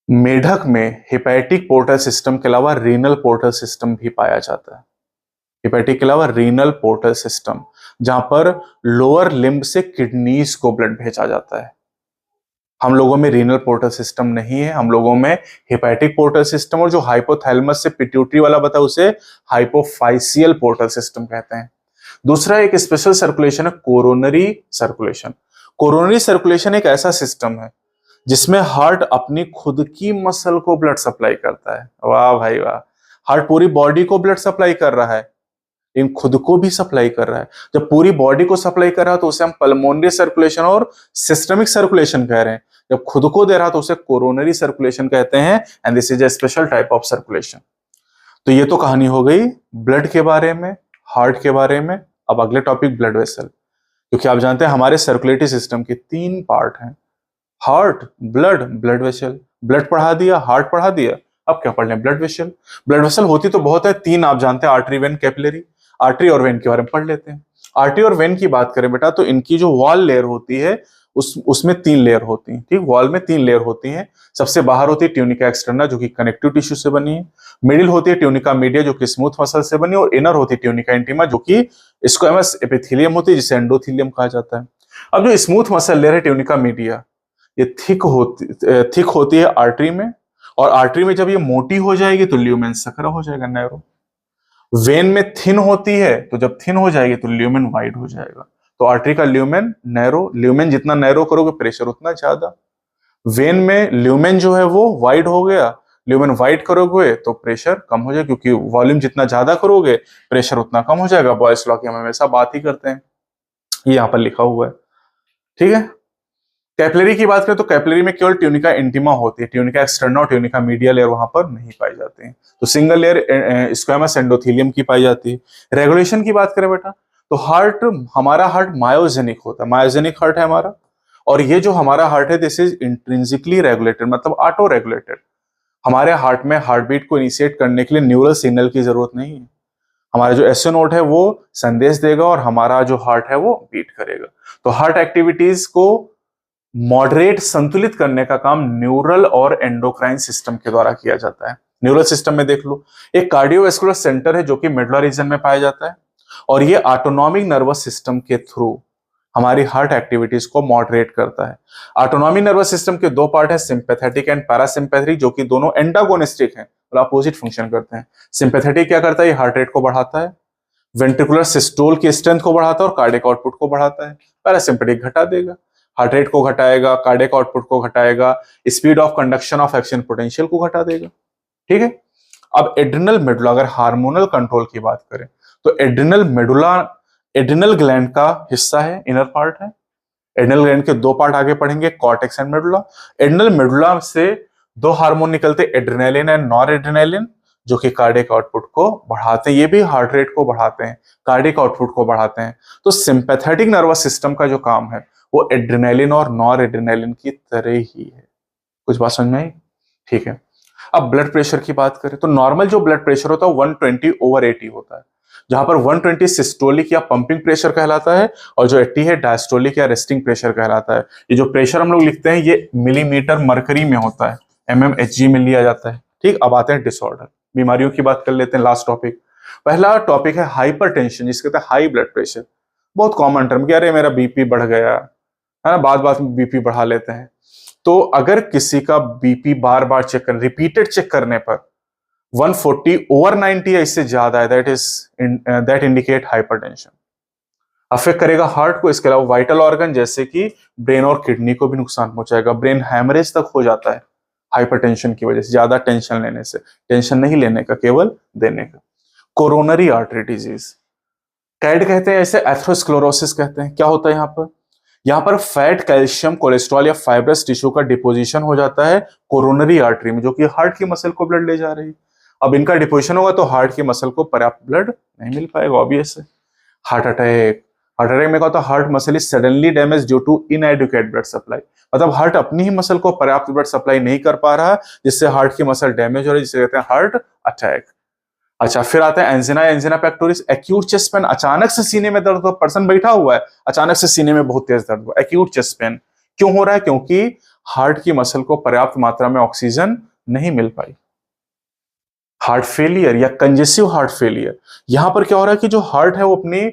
मेढक में हेपेटिक पोर्टल सिस्टम के अलावा रीनल पोर्टल सिस्टम भी पाया जाता है। हेपेटिक के अलावा रीनल पोर्टल सिस्टम, जहां पर लोअर लिम्ब से किडनीज को ब्लड भेजा जाता है। हम लोगों में रीनल पोर्टल सिस्टम नहीं है, हम लोगों में हेपेटिक पोर्टल सिस्टम, और जो हाइपोथैलेमस से पिट्यूटरी वाला बता उसे हाइपोफाइसियल पोर्टल सिस्टम कहते हैं। दूसरा एक स्पेशल सर्कुलेशन है कोरोनरी सर्कुलेशन। कोरोनरी सर्कुलेशन एक ऐसा सिस्टम है जिसमें हार्ट अपनी खुद की मसल को ब्लड सप्लाई करता है। वाह भाई वाह, हार्ट पूरी बॉडी को ब्लड सप्लाई कर रहा है, लेकिन खुद को भी सप्लाई कर रहा है। जब पूरी बॉडी को सप्लाई कर रहा है तो उसे हम पल्मोनरी सर्कुलेशन और सिस्टमिक सर्कुलेशन कह रहे हैं, जब खुद को दे रहा तो उसे कोरोनरी सर्कुलेशन कहते हैं, and this is a special type of circulation. तो ये तो कहानी हो गई ब्लड के बारे में, हार्ट के बारे में। अब अगले टॉपिक ब्लड वेसल, क्योंकि आप जानते हैं हमारे सर्कुलेटरी सिस्टम के 3 पार्ट हैं, heart, blood, blood vessel. Blood पढ़ा दिया, हार्ट पढ़ा दिया, अब क्या पढ़ लें, ब्लड वेसल। ब्लड वेसल होती तो बहुत है, 3 आप जानते हैं, आर्टरी, वेन, कैपिलरी। आर्टरी और वेन के बारे में पढ़ लेते हैं। आर्टरी और वेन की बात करें बेटा तो इनकी जो वॉल लेयर होती है उसमें 3 लेयर होती हैं, ठीक, वॉल में 3 लेयर होती हैं। सबसे बाहर होती है ट्यूनिका एक्सटर्ना जो कि कनेक्टिव टिश्यू से बनी है, मिडिल होती है ट्यूनिका मीडिया जो कि स्मूथ मसल से बनी है, और इनर होती है ट्यूनिका इंटीमा जो कि स्क्वैमस एपिथेलियम होती है जिसे एंडोथेलियम कहा जाता है। अब जो स्मूथ मसल लेयर है ट्यूनिका मीडिया, ये थिक होती है आर्टरी में, और आर्टरी में जब ये मोटी हो जाएगी तो ल्यूमेन सकरा हो जाएगा, नैरो। वेन में थिन होती है तो जब थिन हो जाएगी तो ल्यूमेन वाइड हो जाएगा। तो आर्टरी का ल्यूमेन नैरो, ल्यूमेन जितना नैरो करोगे प्रेशर उतना ज्यादा। वेन में ल्यूमेन जो है वो वाइड हो गया, ल्यूमेन वाइड करोगे तो प्रेशर कम हो जाएगा, क्योंकि वॉल्यूम जितना ज्यादा करोगे प्रेशर उतना कम हो जाएगा। बॉयस लॉ की हम हमेशा बात ही करते हैं, ये यहाँ पर लिखा हुआ है, ठीक है। कैपिलरी की बात करें तो कैपिलरी में केवल ट्यूनिका इंटीमा होती है, ट्यूनिका एक्सटर्ना और ट्यूनिका मीडिया लेयर वहां पर नहीं पाई जाती है। तो सिंगल लेयर स्क्वैमस एंडोथेलियम की पाई जाती है। रेगुलेशन की बात करें बेटा तो हार्ट, हमारा हार्ट मायोजेनिक होता है, मायोजेनिक हार्ट है हमारा। और ये जो हमारा हार्ट है दिस इज इंट्रिंसिकली रेगुलेटेड, मतलब ऑटो रेगुलेटेड। हमारे हार्ट में हार्ट बीट को इनिशिएट करने के लिए न्यूरल सिग्नल की जरूरत नहीं है। हमारा जो एसओ नोड है वो संदेश देगा और हमारा जो हार्ट है वो बीट करेगा। तो हार्ट एक्टिविटीज को मॉडरेट, संतुलित करने का काम न्यूरल और एंडोक्राइन सिस्टम के द्वारा किया जाता है। न्यूरल सिस्टम में देख लो, एक कार्डियोवैस्कुलर सेंटर है जो कि मेडुला रीजन में पाया जाता है, और ये ऑटोनॉमिक नर्वस सिस्टम के थ्रू हमारी हार्ट एक्टिविटीज को मॉडरेट करता है। ऑटोनॉमिक नर्वस सिस्टम के दो पार्ट है, सिंपैथेटिक एंड पैरासिम्पैथेटिक, जो कि दोनों एंटागोनिस्टिक हैं और अपोजिट फंक्शन करते हैं। सिंपैथेटिक क्या करता है, ये हार्ट रेट को बढ़ाता है, वेंट्रिकुलर सिस्टोल की स्ट्रेंथ को बढ़ाता है और कार्डियक आउटपुट को बढ़ाता है। पैरासिम्पैथेटिक घटा देगा, हार्ट रेट को घटाएगा, कार्डियक आउटपुट को घटाएगा, speed of conduction of action potential को घटा देगा। ठीक है। अब एड्रिनल मेडुला, अगर हार्मोनल कंट्रोल की बात करें तो एड्रिनल मेडुला एड्रिनल ग्लैंड का हिस्सा है, इनर पार्ट है। एड्रिनल ग्लैंड के दो पार्ट आगे पढ़ेंगे, cortex and medulla. Adrenal medulla से दो हार्मोन निकलते, एड्रिनलिन एंड नॉर एड्रिनलिन, जो कि कार्डियक आउटपुट को बढ़ाते हैं। ये भी हार्ट रेट को बढ़ाते हैं, कार्डियक आउटपुट को बढ़ाते हैं। तो सिंपैथेटिक नर्वस सिस्टम का जो काम है वो एड्रिनलिन और नॉर एड्रिनलिन की तरह ही है। कुछ बात समझ में आई? ठीक है। अब ब्लड प्रेशर की बात करें तो नॉर्मल जो ब्लड प्रेशर होता है 120/80 होता है, जहां पर 120 सिस्टोलिक या पंपिंग प्रेशर कहलाता है और जो 80 है डायस्टोलिक या रेस्टिंग प्रेशर कहलाता है। ये जो प्रेशर हम लोग लिखते हैं ये मिलीमीटर मरकरी में होता है, mmHg में लिया जाता है। ठीक, अब आते हैं डिसऑर्डर, बीमारियों की बात कर लेते हैं। लास्ट टॉपिक, पहला टॉपिक है हाइपरटेंशन, जिसके कहते हैं हाई ब्लड प्रेशर। बहुत कॉमन टर्म कि अरे मेरा बीपी बढ़ गया है ना, बात बात में बीपी बढ़ा लेते हैं। तो अगर किसी का बीपी बार बार चेक कर, रिपीटेड चेक करने पर 140/90 या इससे ज्यादा है, दैट इंडिकेट हाइपरटेंशन। अफेक्ट करेगा हार्ट को, इसके अलावा वाइटल ऑर्गन जैसे कि ब्रेन और किडनी को भी नुकसान पहुंचाएगा। ब्रेन हैमरेज तक हो जाता है हाइपरटेंशन की वजह से, ज्यादा टेंशन लेने से। टेंशन नहीं लेने का, केवल देने का। कोरोनरी आर्टरी डिजीज, कैड कहते हैं, ऐसे एथेरोस्क्लेरोसिस कहते हैं। क्या होता है यहाँ पर फैट, कैल्शियम, कोलेस्ट्रॉल या फाइब्रस टिश्यू का डिपोजिशन हो जाता है कोरोनरी आर्टरी में, जो कि हार्ट की मसल को ब्लड ले जा रही है। अब इनका डिपोजिशन होगा तो हार्ट की मसल को पर्याप्त ब्लड नहीं मिल पाएगा, ऑब्वियस है। हार्ट अटैक में क्या होता है, heart muscle is suddenly damage due to inadequate blood supply, मतलब हार्ट अपनी ही मसल को पर्याप्त ब्लड सप्लाई नहीं कर पा रहा, जिससे हार्ट की मसल डैमेज हो रही है, जिसे कहते हैं हार्ट अटैक। अच्छा, फिर आता है angina, angina pectoris, acute chest pain, अचानक से सीने में दर्द हो, पर्सन बैठा हुआ है, अचानक से सीने में बहुत तेज दर्द हो, एक्यूट चेस्ट पेन। क्यों हो रहा है? क्योंकि हार्ट की मसल को पर्याप्त मात्रा में ऑक्सीजन नहीं मिल पाई। हार्ट फेलियर या कंजेसिव हार्ट फेलियर, यहां पर क्या हो रहा है कि जो हार्ट है वो अपनी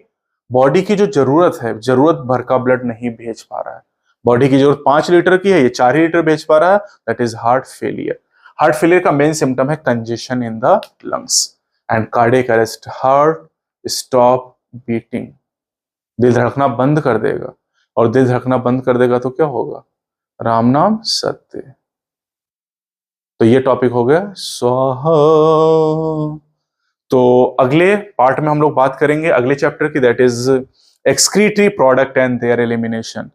बॉडी की जो जरूरत है, जरूरत भर का ब्लड नहीं भेज पा रहा है। बॉडी की जरूरत 5 लीटर की है, ये 4 लीटर भेज पा रहा है, that is heart failure. Heart failure का मेन सिम्टम है congestion in the lungs and cardiac arrest, heart stop beating, दिल धड़कना बंद कर देगा। और दिल धड़कना बंद कर देगा तो क्या होगा? राम नाम सत्य। तो ये टॉपिक हो गया स्वाहा। तो अगले पार्ट में हम लोग बात करेंगे अगले चैप्टर की, that is excretory product and there elimination,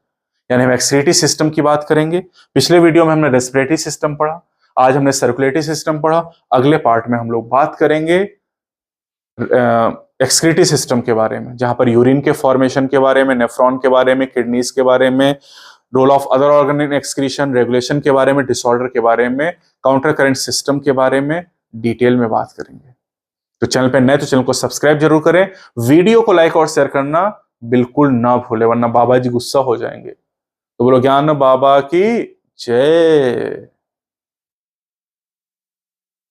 यानी हम एक्सक्रीटरी सिस्टम की बात करेंगे। पिछले वीडियो में हमने रेस्पिरेटरी सिस्टम पढ़ा, आज हमने सर्कुलेटरी सिस्टम पढ़ा। अगले पार्ट में हम लोग बात करेंगे एक्सक्रीटरी सिस्टम के बारे में, जहां पर यूरिन के फॉर्मेशन के बारे में, नेफ्रॉन के बारे में, किडनीज के बारे में, role of other organ in excretion, regulation के बारे में, डिसऑर्डर के बारे में, काउंटर करंट सिस्टम के बारे में डिटेल में बात करेंगे। तो चैनल पे नए तो चैनल को सब्सक्राइब जरूर करें, वीडियो को लाइक और शेयर करना बिल्कुल ना भूले, वरना बाबा जी गुस्सा हो जाएंगे। तो बोलो ज्ञान बाबा की जय।